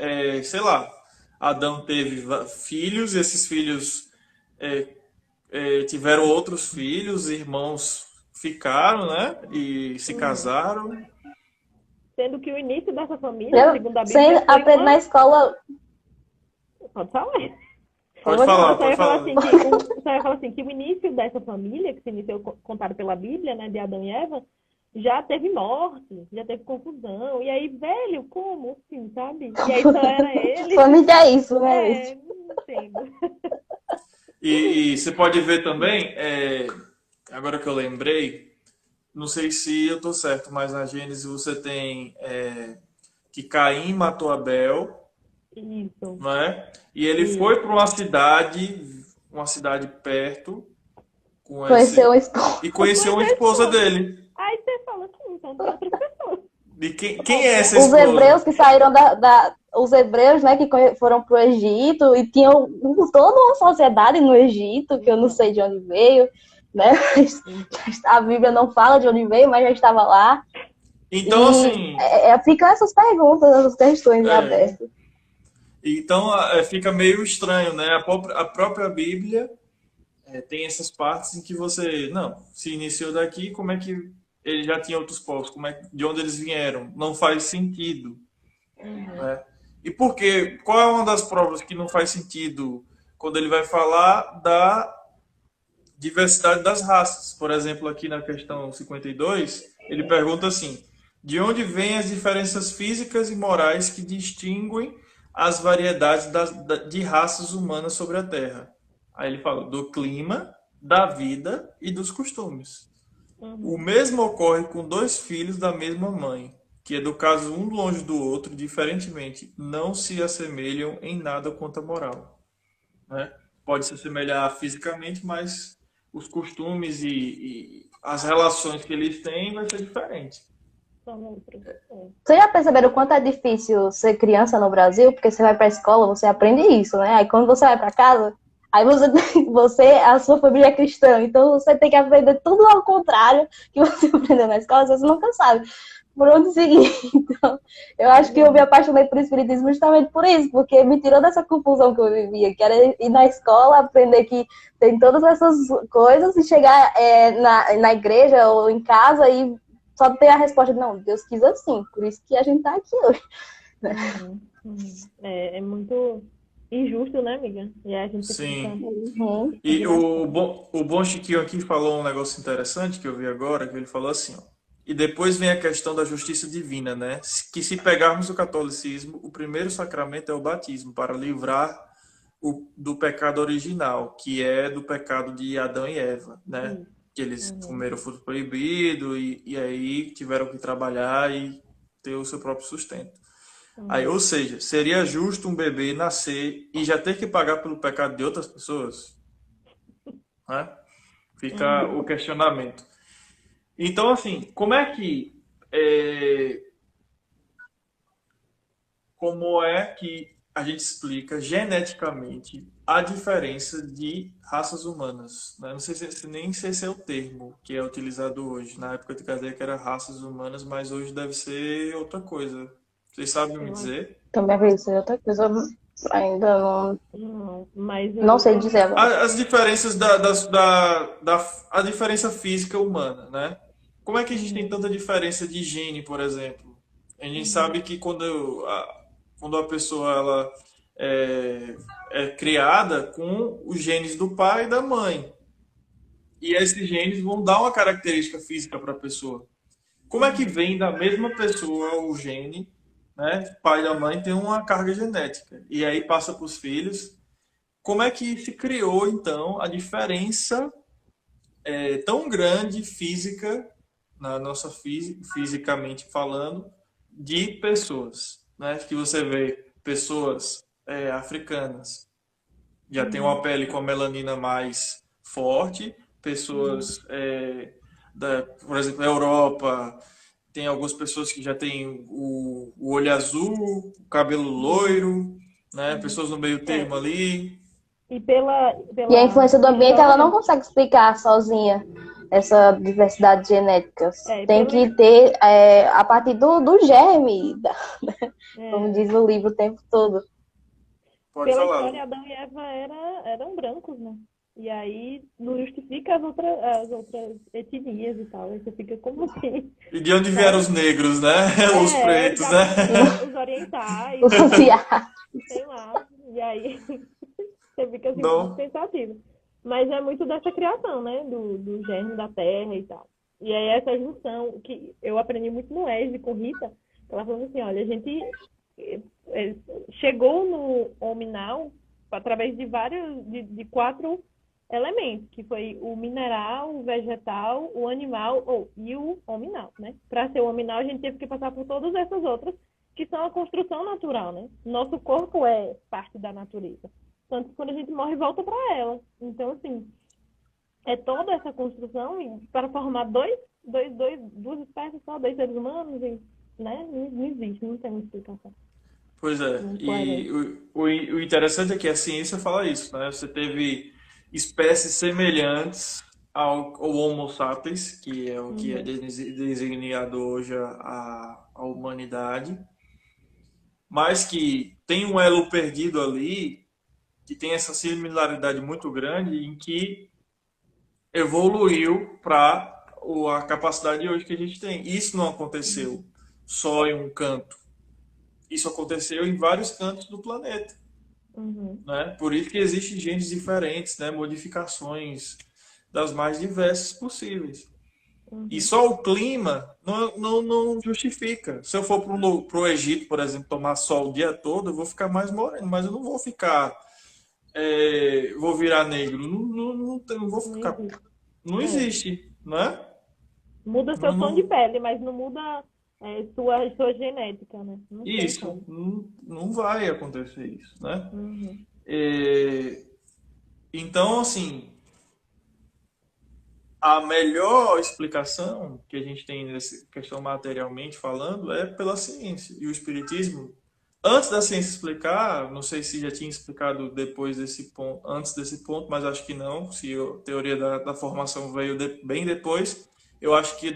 S1: sei lá, Adão teve filhos, esses filhos é, tiveram outros filhos, irmãos ficaram, né? E se casaram.
S3: Sendo que o início dessa família, segundo a
S2: Sem
S3: Bíblia, foi
S2: aprender na escola.
S3: Pode falar.
S1: Pode falar,
S3: Eu só
S1: pode
S3: ia falar
S1: falar.
S3: assim que o início dessa família, que se iniciou contado pela Bíblia, né, de Adão e Eva, já teve morte, já teve confusão. E aí, velho, como assim, sabe? E aí só era ele.
S2: Família é isso, né?
S3: Não entendo.
S1: E você pode ver também, agora que eu lembrei, não sei se eu estou certo, mas na Gênesis você tem que Caim matou Abel,
S3: Isso.
S1: não é? E ele foi para uma cidade perto,
S2: Conheceu o esposo.
S1: e conheceu uma esposa dele.
S3: Aí você fala assim, então tem outras pessoas.
S1: E quem é essa
S2: Os
S1: esposa?
S2: hebreus que saíram os hebreus, né, que foram pro Egito e tinham toda uma sociedade no Egito, que eu não sei de onde veio, né? A Bíblia não fala de onde veio, mas já estava lá.
S1: Então, assim.
S2: Ficam essas perguntas, essas questões abertas.
S1: Então, fica meio estranho, né? A própria Bíblia tem essas partes em que você. Não, se iniciou daqui, como é que ele já tinha outros povos? De onde eles vieram? Não faz sentido. Né? E por quê? Qual é uma das provas que não faz sentido quando ele vai falar da diversidade das raças? Por exemplo, aqui na questão 52, ele pergunta assim: de onde vêm as diferenças físicas e morais que distinguem as variedades de raças humanas sobre a Terra? Aí ele fala do clima, da vida e dos costumes. O mesmo ocorre com dois filhos da mesma mãe, que, do caso um longe do outro, diferentemente, não se assemelham em nada quanto à moral. Né? Pode se assemelhar fisicamente, mas os costumes e as relações que eles têm vai ser diferente.
S2: Vocês já perceberam o quanto é difícil ser criança no Brasil? Porque você vai pra escola, você aprende isso, né? Aí quando você vai pra casa, aí a sua família é cristã, então você tem que aprender tudo ao contrário que você aprendeu na escola, você nunca sabe por onde seguir. Então, eu acho que eu me apaixonei por espiritismo justamente por isso, porque me tirou dessa confusão que eu vivia, que era ir na escola, aprender que tem todas essas coisas e chegar na igreja ou em casa e só ter a resposta de, não, Deus quis assim, por isso que a gente tá aqui hoje.
S3: É muito injusto, né, amiga? E a gente
S1: Sim. E o bom Chiquinho aqui falou um negócio interessante que eu vi agora, que ele falou assim, ó. E depois vem a questão da justiça divina, né? Que se pegarmos o catolicismo, o primeiro sacramento é o batismo, para livrar do pecado original, que é do pecado de Adão e Eva, né? Que eles comeram fruto proibido e aí tiveram que trabalhar e ter o seu próprio sustento. Aí, ou seja, seria justo um bebê nascer e já ter que pagar pelo pecado de outras pessoas? Né? Fica o questionamento. Então, assim, como é que a gente explica geneticamente a diferença de raças humanas? Né? Não sei nem sei se é o termo que é utilizado hoje. Na época de Kardec era raças humanas, mas hoje deve ser outra coisa. Vocês sabem me dizer?
S2: Também vai ser outra coisa, ainda não sei dizer agora.
S1: As diferenças a diferença física humana, né? Como é que a gente tem tanta diferença de gene, por exemplo? A gente sabe que quando a pessoa ela é criada com os genes do pai e da mãe. e esses genes vão dar uma característica física para a pessoa. Como é que vem da mesma pessoa o gene, né? Pai da mãe tem uma carga genética e aí passa para os filhos. Como é que se criou então a diferença tão grande física na nossa fisicamente falando de pessoas, né? Que você vê pessoas africanas já tem uma
S3: Uhum,
S1: pele com a melanina mais forte,
S3: uhum,
S1: pessoas por exemplo, na Europa tem algumas pessoas que já têm o olho azul, o cabelo
S3: uhum,
S1: loiro, né?
S3: uhum.
S1: Pessoas no meio termo
S3: É,
S1: ali.
S3: e pela,
S2: E a
S3: pela
S2: influência do ambiente, ela não
S3: história,
S2: consegue explicar sozinha essa diversidade genética.
S3: é,
S2: Tem
S3: pela,
S2: que ter a partir do germe, como
S3: é,
S2: diz o livro o tempo todo.
S1: Pode
S3: pela
S1: falar,
S3: história,
S1: Lu.
S3: Adão e Eva eram brancos, né? E aí não justifica as outras etnias e tal. Aí você fica como assim,
S1: E de onde vieram
S3: sabe?
S1: os negros, né? Os pretos, né?
S3: Os orientais,
S2: Os sociais.
S3: sei lá. E aí você fica assim, muito
S1: Não.
S3: pensativo. Mas é muito dessa criação, né? Do germe da terra e tal. E aí essa junção, que eu aprendi muito no ESE com Rita, ela falou assim, olha, a gente chegou no hominal através de de 4 elementos, que foi o mineral, o vegetal, o animal e o hominal, né? Para ser o hominal, a gente teve que passar por todas essas outras, que são a construção natural, né? Nosso corpo é parte da natureza. Tanto que quando a gente morre, volta para ela. Então, assim, é toda essa construção para formar duas espécies só, 2 seres humanos, né? Não existe, não tem uma explicação.
S1: Pois é.
S3: Não
S1: E
S3: coerente.
S1: o interessante é que a ciência fala isso, né? Você teve espécies semelhantes ao Homo sapiens, que é o que é
S3: Uhum,
S1: designado hoje a humanidade, mas que tem um elo perdido ali, que tem essa similaridade muito grande, em que evoluiu para a capacidade de hoje que a gente tem. Isso não aconteceu só em um canto. Isso aconteceu em vários cantos do planeta,
S3: uhum,
S1: né? Por isso que existem genes diferentes, né? Modificações das mais diversas possíveis. E
S3: uhum.
S1: só o clima não justifica. Se eu for para o Egito, por exemplo, tomar sol o dia todo, eu vou ficar mais moreno, mas eu não vou ficar, vou virar negro. Não vou
S3: Não
S1: ficar.
S3: existe.
S1: Não
S3: É.
S1: existe, né?
S3: Muda
S1: Não,
S3: seu tom de
S1: não,
S3: pele, mas não muda sua genética, né? Não tem
S1: isso
S3: como.
S1: não vai acontecer isso, né?
S3: Uhum,
S1: É, então, assim, a melhor explicação que a gente tem nessa questão materialmente falando é pela ciência. E o espiritismo, antes da ciência explicar, não sei se já tinha explicado depois desse ponto, antes desse ponto, mas acho que não. Se a teoria da formação veio bem depois, eu acho que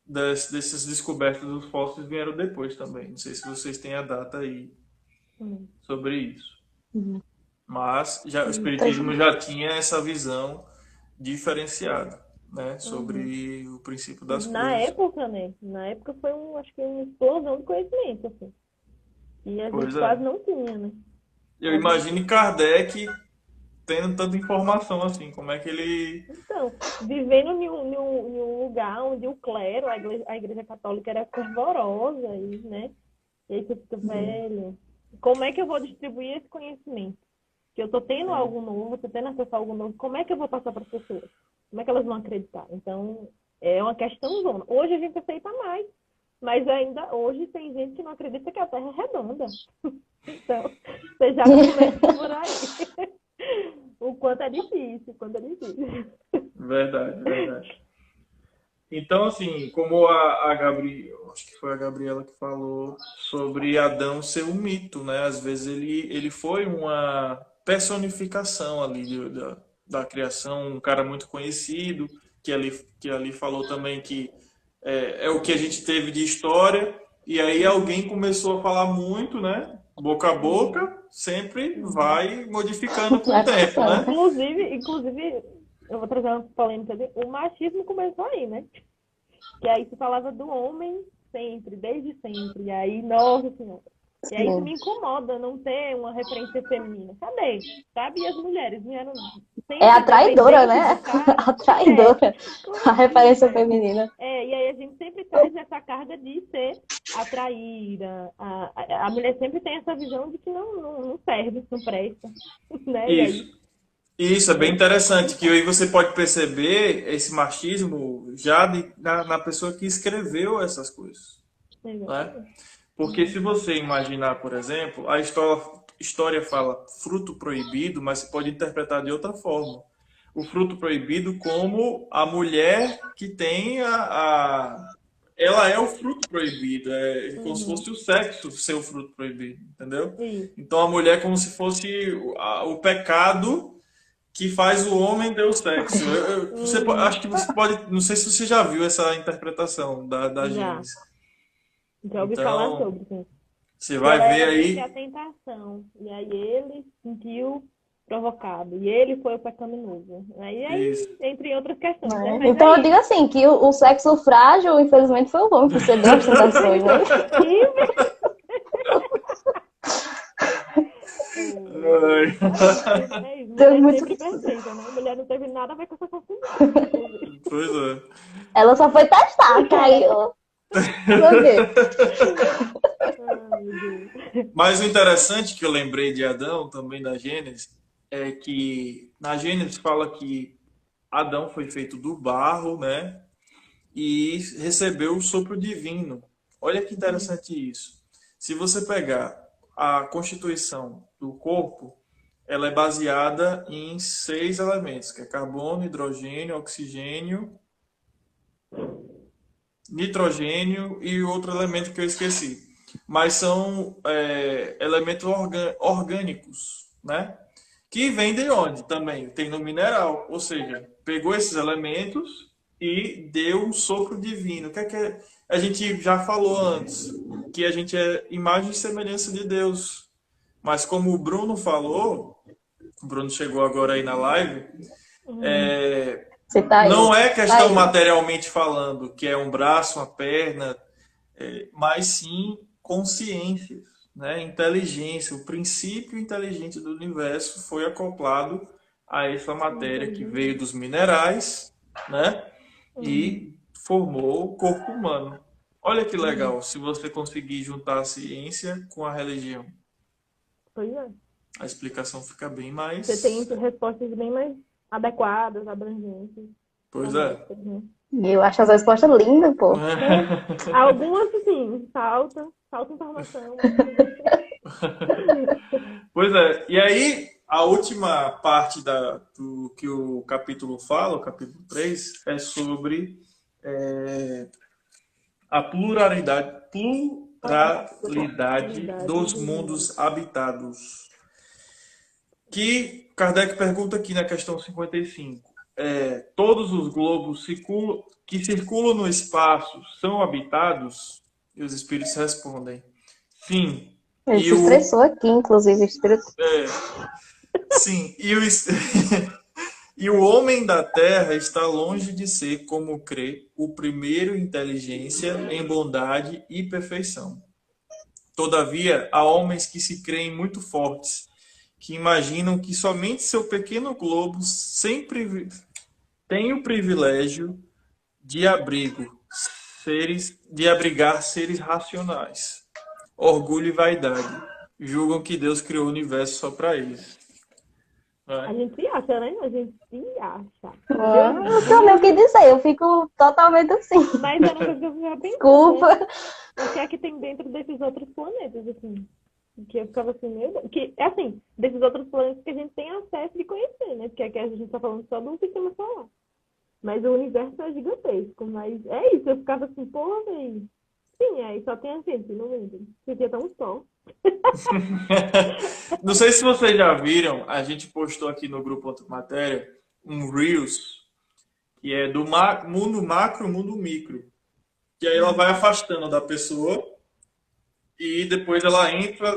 S1: dessas descobertas dos fósseis vieram depois também. Não sei se vocês têm a data aí
S3: uhum,
S1: sobre isso.
S2: Uhum.
S1: Mas já, o
S2: Pois
S1: espiritismo
S2: é.
S1: já tinha essa visão diferenciada, né,
S3: uhum.
S1: sobre o princípio das
S3: Na
S1: coisas.
S3: época, né? Na época foi acho que uma explosão de conhecimento, assim. E a gente
S1: Pois é.
S3: quase não tinha, né?
S1: Eu
S3: Quase não
S1: imagino
S3: tinha.
S1: Kardec tendo tanta informação assim, como é que ele.
S3: Então, vivendo em um lugar onde o clero, a igreja católica era fervorosa, né? E aí você fica velho. Como é que eu vou distribuir esse conhecimento? Que eu estou tendo
S1: Sim.
S3: algo novo, estou tendo acesso a algo novo, como é que eu vou passar para as pessoas? Como é que elas vão acreditar? Então, é uma questão zona. Hoje a gente aceita mais, mas ainda hoje tem gente que não acredita que a Terra é redonda. Então, você já começa por aí. O quanto é difícil, o quanto é difícil.
S1: Verdade, verdade. Então, assim, como a Gabriela, acho que foi a Gabriela que falou sobre Adão ser um mito, né? Às vezes ele foi uma personificação ali da criação, um cara muito conhecido, que ali falou também que é o que a gente teve de história, e aí
S3: Uhum,
S1: alguém começou a falar muito, né? Boca a
S3: uhum,
S1: boca, sempre
S3: uhum.
S1: vai modificando com o
S2: A
S1: tempo,
S2: discussão.
S1: né?
S3: Inclusive, eu vou trazer uma polêmica ali. O machismo começou aí, né? Que aí se falava do homem sempre, desde sempre. E aí, nossa senhora. E aí isso me
S2: Sim.
S3: incomoda não ter uma referência feminina. Cadê? Sabe? E as mulheres vieram
S2: É
S3: sempre
S2: a traidora,
S3: dependentes
S2: né?
S3: do cara.
S2: A traidora.
S3: Como
S2: A
S3: assim,
S2: referência
S3: velho?
S2: feminina.
S3: E aí a gente sempre traz essa carga de ser a traíra. A mulher sempre tem essa visão de que não serve, não presta, né? E
S1: Isso.
S3: aí
S1: Isso é bem
S3: é
S1: interessante, que
S3: complicado.
S1: aí você pode perceber esse machismo já na pessoa que escreveu essas coisas, né?
S3: Exatamente.
S1: Porque se você imaginar, por exemplo, a história fala fruto proibido, mas você pode interpretar de outra forma. O fruto proibido como a mulher que tem ela é o fruto proibido, é como se
S3: Uhum.
S1: fosse o sexo ser o fruto proibido, entendeu?
S3: Isso.
S1: Então a mulher é como se fosse o pecado que faz o homem ter o sexo.
S3: Uhum.
S1: Acho que você pode, não sei se você já viu essa interpretação da
S3: Já.
S1: Gênesis.
S3: Já ouvi falar
S1: Então,
S3: sobre, sim.
S1: você
S3: Que
S1: vai
S3: ela
S1: ver
S3: ia vencer a
S1: aí.
S3: tentação. E aí ele se sentiu provocado. E ele foi o pecaminoso.
S1: Isso.
S3: Aí, entre outras questões, né?
S2: Né?
S3: Mas
S2: Então eu digo
S3: aí,
S2: assim, que o sexo frágil, infelizmente, foi o homem que cedeu às tentações, né?
S3: que
S1: Ai.
S3: justamente, é isso.
S2: Teve
S3: Mulher
S2: muito
S3: sempre
S2: disso.
S3: perfeita, né? Mulher não teve nada a ver com essa confusão, inclusive.
S1: Pois é.
S2: Ela só foi testar, caiu. Fazer o quê?
S3: Ai, meu Deus.
S1: Mas o interessante que eu lembrei de Adão, também da Gênesis, é que na Gênesis fala que Adão foi feito do barro, né? E recebeu o sopro divino. Olha que interessante isso. Se você pegar a constituição do corpo, ela é baseada em 6 elementos, que é carbono, hidrogênio, oxigênio, nitrogênio e outro elemento que eu esqueci. Mas são elementos orgânicos, né? Que vem de onde também? Tem no mineral. Ou seja, pegou esses elementos e deu um sopro divino. O que é que a gente já falou antes? Que a gente é imagem e semelhança de Deus. Mas como o Bruno falou, o Bruno chegou agora aí na live,
S3: Uhum.
S1: é,
S2: Você tá aí.
S1: não é
S2: Tá
S1: questão
S2: aí.
S1: materialmente falando, que é um braço, uma perna, mas sim consciência, né? Inteligência. O princípio inteligente do universo foi acoplado a essa matéria que
S3: Inteligente.
S1: veio dos minerais, né?
S3: Uhum.
S1: E formou o corpo humano. Olha que
S3: Uhum.
S1: legal, se você conseguir juntar a ciência com a religião,
S3: Pois é.
S1: a explicação fica bem
S3: Você tem
S1: mais.
S3: respostas bem mais adequadas, abrangentes,
S1: Pois é.
S3: honestas, né?
S2: E eu acho as respostas lindas, pô.
S3: É, algumas, sim, falta informação, mas
S1: Pois é. E aí, a última parte do que o capítulo fala, o capítulo 3 é sobre é, a pluralidade
S3: qualidade
S1: dos
S3: dos mundos.
S1: mundos habitados. Que Kardec pergunta aqui na questão 55. Todos os globos que circulam no espaço são habitados? E os espíritos respondem, sim.
S2: Ele
S1: E
S2: se
S1: o,
S2: expressou aqui, inclusive, o espírito.
S1: sim, e o homem da terra está longe de ser, como crê, o primeiro em inteligência, em bondade e perfeição. Todavia, há homens que se creem muito fortes, que imaginam que somente seu pequeno globo sempre tem o privilégio de de abrigar seres racionais. Orgulho e vaidade. Julgam que Deus criou o universo só para eles.
S3: A
S1: Né?
S3: gente se acha, né? A gente se acha.
S2: Ah,
S3: Eu
S2: não sei nem o que
S3: julgo,
S2: dizer, eu fico totalmente assim.
S3: mas era uma coisa que eu ficava pensando, né?
S2: Desculpa.
S3: O que é que tem dentro desses outros planetas, assim? Que eu ficava assim, meu Deus. Que, é assim, desses outros planetas que a gente tem acesso de conhecer, né? Porque aqui a gente tá falando só do sistema solar. Mas o universo é gigantesco. Mas é isso, eu ficava assim, pô, velho. Sim, aí só tem a gente, não lembro. Podia ter um sol.
S1: Não sei se vocês já viram, a gente postou aqui no grupo Outra Matéria um Reels, que é do mundo macro, mundo micro. Que aí ela vai afastando da pessoa e depois ela entra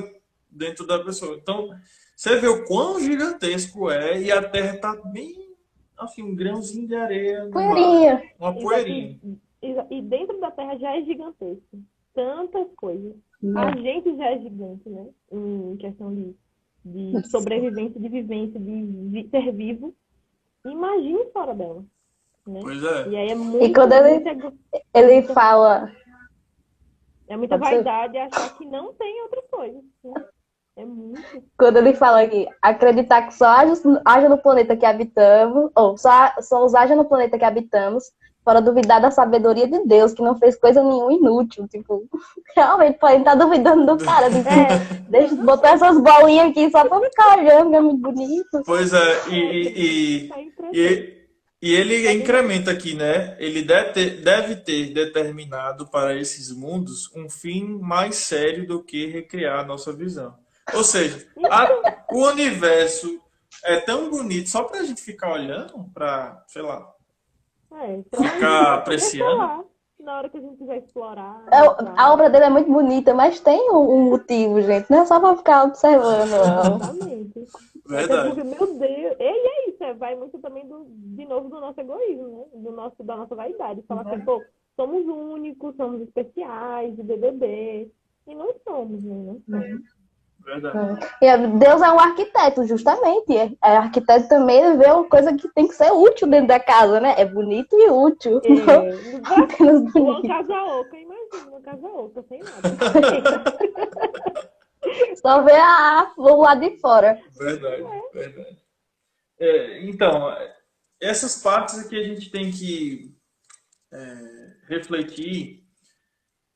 S1: dentro da pessoa. Então, você vê o quão gigantesco é e a Terra está bem, assim, um grãozinho de areia no mar.
S2: Poeirinha.
S1: Uma
S3: Exa-
S1: poeirinha.
S3: E dentro da Terra já é gigantesco. Tantas coisas. A gente já é gigante, né? Em questão de sobrevivência, de vivência, de ser vivo. Imagine fora dela, né?
S1: Pois
S3: E
S1: é.
S3: aí é
S2: E quando ele fala.
S3: é muita
S2: Pode ser?
S3: vaidade achar que não tem outra coisa. Né? É muito.
S2: Quando ele fala aqui, acreditar que só haja no planeta que habitamos, ou só os haja no planeta que habitamos, fora duvidar da sabedoria de Deus, que não fez coisa nenhuma inútil. Tipo, realmente podem estar duvidando do cara. Tipo, deixa eu botar essas bolinhas aqui só pra ficar olhando, que é muito bonito.
S1: Pois é,
S3: Tá impressionante.
S1: e ele incrementa aqui, né? Ele deve ter determinado para esses mundos um fim mais sério do que recriar a nossa visão. Ou seja, o universo é tão bonito só para a gente ficar olhando, para, sei lá,
S3: Pra gente
S1: ficar
S3: poder
S1: apreciando.
S3: falar na hora que a gente quiser explorar.
S2: A obra dele é muito bonita, mas tem um motivo, gente. Não é só pra ficar observando, não.
S3: Exatamente. Até porque,
S1: Verdade.
S3: meu Deus, e é isso, vai muito também de novo do nosso egoísmo, né? Da nossa vaidade. Falar assim, pô, somos únicos, somos especiais, de BBB. E não somos, né? Não somos.
S1: Verdade.
S2: Deus é um arquiteto, justamente. Arquiteto também ele vê uma coisa que tem que ser útil dentro da casa, né? É bonito e útil. Não apenas
S3: Uma
S2: bonito.
S3: casa oca, imagina, uma casa oca, sem nada.
S2: Só vê o lado de fora.
S1: Verdade, verdade. Então, essas partes aqui a gente tem que refletir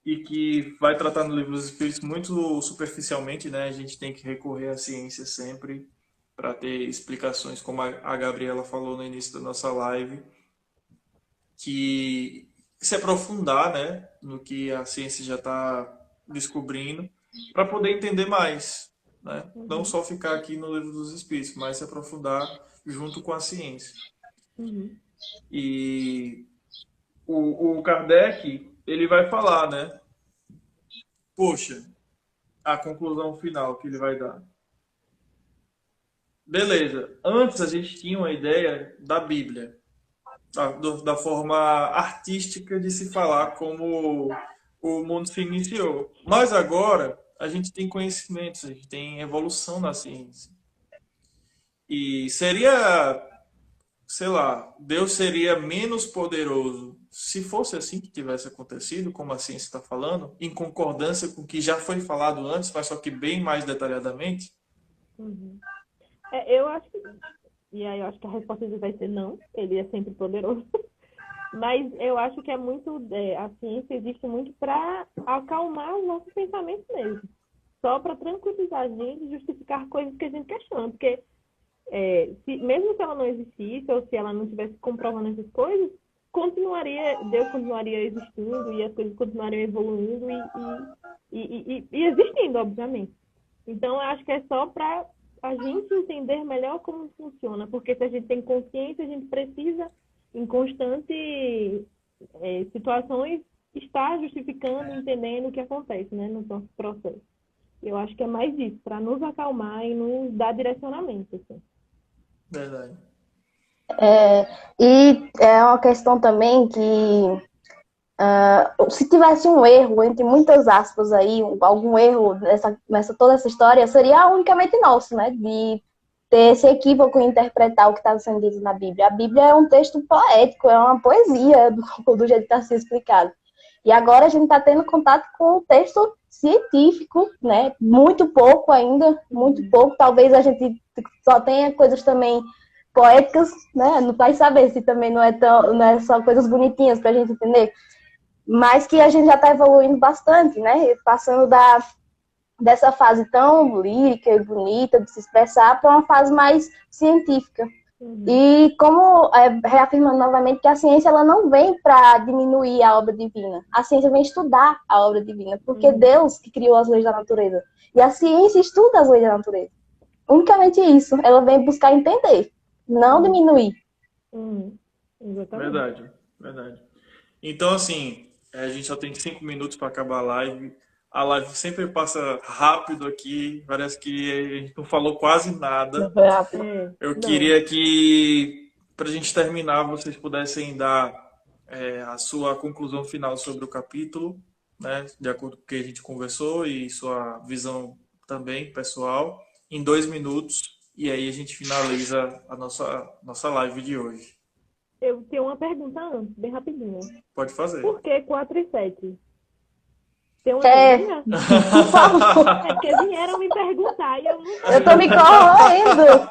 S1: e que vai tratar no livro dos Espíritos muito superficialmente, né? A gente tem que recorrer à ciência sempre para ter explicações, como a Gabriela falou no início da nossa live, que se aprofundar, né, no que a ciência já está descobrindo, para poder entender mais, né? Não só ficar aqui no livro dos Espíritos, mas se aprofundar junto com a ciência. E o Kardec, ele vai falar, né? Poxa, a conclusão final que ele vai dar. Beleza, antes a gente tinha uma ideia da Bíblia, da forma artística de se falar como o mundo se iniciou. Mas agora a gente tem conhecimentos, a gente tem evolução na ciência. E seria, sei lá, Deus seria menos poderoso se fosse assim que tivesse acontecido, como a ciência está falando, em concordância com o que já foi falado antes, mas só que bem mais detalhadamente?
S3: Eu acho que. E aí eu acho que a resposta vai ser não, ele é sempre poderoso. Mas eu acho que é muito. A ciência existe muito para acalmar os nossos pensamentos mesmo. Só para tranquilizar a gente e justificar coisas que a gente questiona. Porque mesmo se ela não existisse, ou se ela não tivesse comprovando essas coisas, Deus continuaria existindo e as coisas continuariam evoluindo e existindo, obviamente. Então, eu acho que é só para a gente entender melhor como funciona, porque se a gente tem consciência, a gente precisa, em constante situações, estar justificando, entendendo o que acontece, né, no nosso processo. Eu acho que é mais isso, para nos acalmar e nos dar direcionamento. Assim.
S1: Verdade.
S2: E é uma questão também que se tivesse um erro, entre muitas aspas aí, algum erro nessa toda essa história, seria unicamente nosso, né? De ter esse equívoco em interpretar o que estava sendo dito na Bíblia. A Bíblia é um texto poético, é uma poesia do jeito que está sendo explicado. E agora a gente está tendo contato com o texto científico, né? Muito pouco ainda, muito pouco. Talvez a gente só tenha coisas também poéticas, né? Não vai saber se também não é só coisas bonitinhas para a gente entender. Mas que a gente já está evoluindo bastante, né? Passando dessa fase tão lírica e bonita de se expressar para uma fase mais científica. E como, reafirmando novamente, que a ciência ela não vem para diminuir a obra divina. A ciência vem estudar a obra divina, porque Deus que criou as leis da natureza. E a ciência estuda as leis da natureza. Unicamente isso. Ela vem buscar entender, não diminuir.
S1: Verdade, verdade. Então, assim, a gente só tem 5 minutos para acabar a live. A live sempre passa rápido aqui. Parece que a gente não falou quase nada. Eu queria que, para a gente terminar, vocês pudessem dar a sua conclusão final sobre o capítulo, né, de acordo com o que a gente conversou e sua visão também pessoal, em 2 minutos, e aí a gente finaliza a nossa live de hoje.
S3: Eu tenho uma pergunta antes, bem rapidinho.
S1: Pode fazer.
S3: Por que 4 e 7? Tem uma
S2: É.
S3: teoria?
S2: Por favor,
S3: É porque vieram me perguntar e eu não sei.
S2: eu tô me corroendo.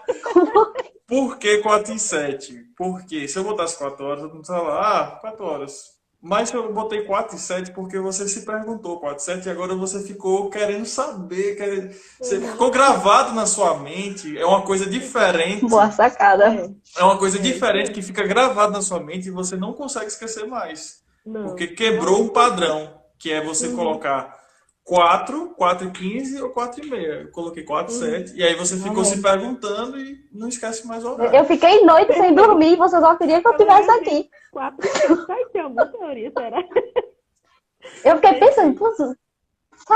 S1: Por que 4 e 7? Porque se eu botasse 4 horas, todo mundo falar, 4 horas. Mas eu botei 4 e 7 porque você se perguntou 4 e 7 e agora você ficou querendo saber, você ficou gravado na sua mente, é uma coisa diferente.
S2: Boa sacada.
S1: É uma coisa diferente que fica gravado na sua mente e você não consegue esquecer mais.
S3: Não.
S1: Porque quebrou um padrão, que é você colocar 4, 4 e 15 ou 4 e meia. Eu coloquei 4 e 7, e aí você ficou se perguntando e não esquece mais o horário.
S2: Eu fiquei noite sem dormir, você só queria que eu estivesse aqui.
S3: 4 e 7. Vai ter alguma teoria, será?
S2: Eu fiquei pensando, pô, será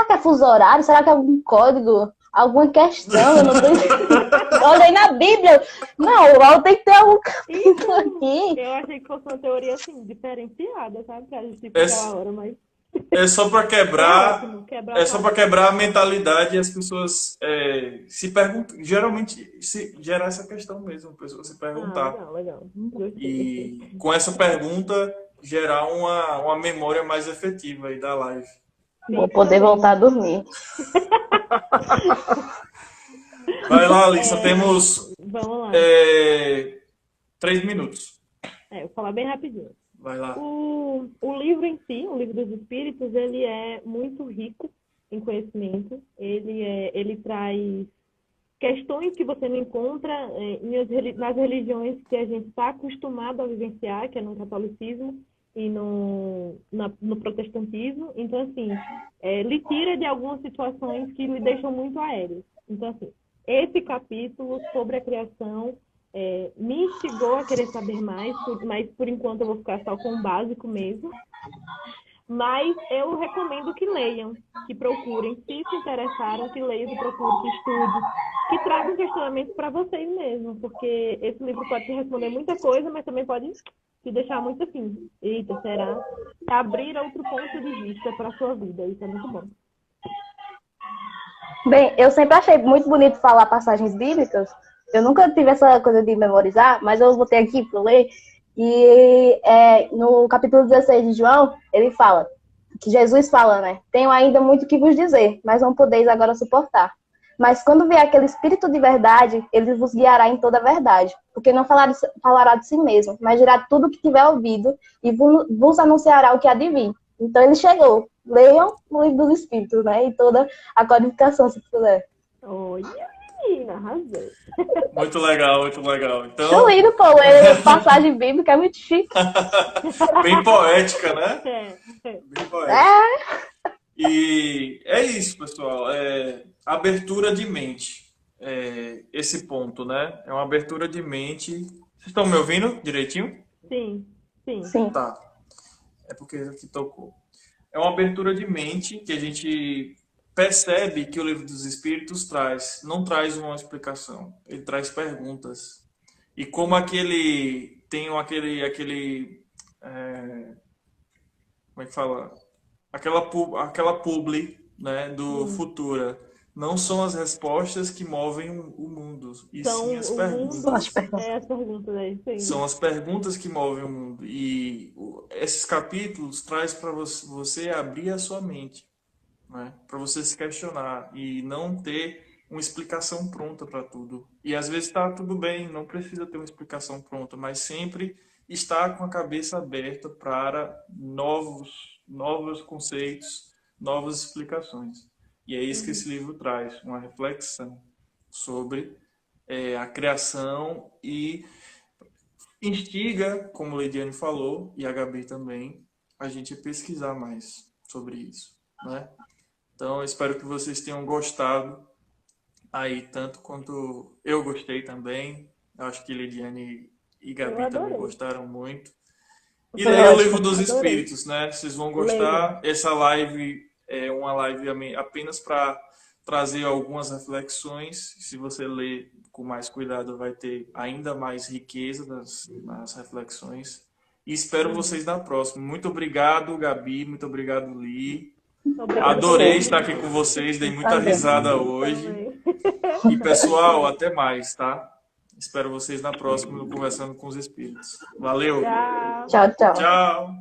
S2: que é fuso horário? Será que é algum código? Alguma questão? Eu não tô entendendo. Eu olhei na Bíblia. Não, tem que ter algum capítulo aqui.
S3: Eu achei que fosse uma teoria assim, diferenciada, sabe? Pra gente ficar aquela hora, mas.
S1: É só para
S3: É
S1: quebrar,
S3: ótimo, quebrar
S1: é
S3: o
S1: só para quebrar a mentalidade e as pessoas se perguntam, geralmente gera essa questão mesmo, a pessoa se perguntar.
S3: legal, legal. Gostei.
S1: E com essa pergunta gerar uma memória mais efetiva aí da live.
S2: Vou poder voltar a dormir.
S1: Vai lá, Alissa, temos
S3: Vamos lá.
S1: 3 minutos.
S3: Eu vou falar bem rapidinho.
S1: Vai lá.
S3: O livro em si, o livro dos Espíritos, ele é muito rico em conhecimento. Ele traz questões que você não encontra nas religiões que a gente está acostumado a vivenciar, que é no catolicismo e no protestantismo. Então, assim, lhe tira de algumas situações que lhe deixam muito aéreos. Então, assim, esse capítulo sobre a criação me instigou a querer saber mais, mas por enquanto eu vou ficar só com o básico mesmo. Mas eu recomendo que leiam, que procurem, se interessaram, que leiam, que procurem, que estudem, que tragam questionamentos para vocês mesmos, porque esse livro pode te responder muita coisa, mas também pode te deixar muito assim, eita, será? Abrir outro ponto de vista para a sua vida, isso é muito bom.
S2: Bem, eu sempre achei muito bonito falar passagens bíblicas. Eu nunca tive essa coisa de memorizar, mas eu botei aqui para ler. E no capítulo 16 de João, ele fala, que Jesus fala, né? Tenho ainda muito o que vos dizer, mas não podeis agora suportar. Mas quando vier aquele Espírito de verdade, ele vos guiará em toda a verdade. Porque não falará de si mesmo, mas dirá tudo o que tiver ouvido e vos anunciará o que há de vir. Então ele chegou. Leiam o livro dos Espíritos, né? E toda a codificação, se puder.
S3: Olha, menina, arrasou.
S1: Muito legal, muito legal. Então,
S2: Tô lindo, pô, ler passagem bíblica é muito chique.
S1: bem poética, né? Bem poética. E é isso, pessoal. Abertura de mente. Esse ponto, né? É uma abertura de mente. Vocês estão me ouvindo direitinho?
S3: Sim.
S2: Sim.
S1: Tá. É porque aqui tocou. É uma abertura de mente que a gente percebe que o Livro dos Espíritos não traz uma explicação. Ele traz perguntas. E como tem aquele como é que fala? Aquela publi, né, do Futura. Não são as respostas que movem o mundo, e sim as perguntas.
S2: As perguntas.
S3: As perguntas aí, sim.
S1: São as perguntas que movem o mundo. E esses capítulos traz para você abrir a sua mente, né? Para você se questionar e não ter uma explicação pronta para tudo. E às vezes está tudo bem, não precisa ter uma explicação pronta, mas sempre estar com a cabeça aberta para novos conceitos, novas explicações. E é isso que esse livro traz, uma reflexão sobre a criação e instiga, como a Leidiane falou, e a Gabi também, a gente a pesquisar mais sobre isso, né? Então, eu espero que vocês tenham gostado aí, tanto quanto eu gostei também. Eu acho que Leidiane e Gabi também gostaram muito. E leia o Livro dos Espíritos, né? Vocês vão gostar. Essa live é uma live apenas para trazer algumas reflexões. Se você ler com mais cuidado, vai ter ainda mais riqueza nas reflexões. E espero vocês na próxima. Muito obrigado, Gabi. Muito obrigado, Li.
S3: Obrigada.
S1: Adorei estar aqui com vocês, dei muita risada hoje.
S3: Também.
S1: E pessoal, até mais, tá? Espero vocês na próxima, no Conversando com os Espíritos. Valeu!
S3: Tchau.
S2: Tchau, tchau.
S1: Tchau!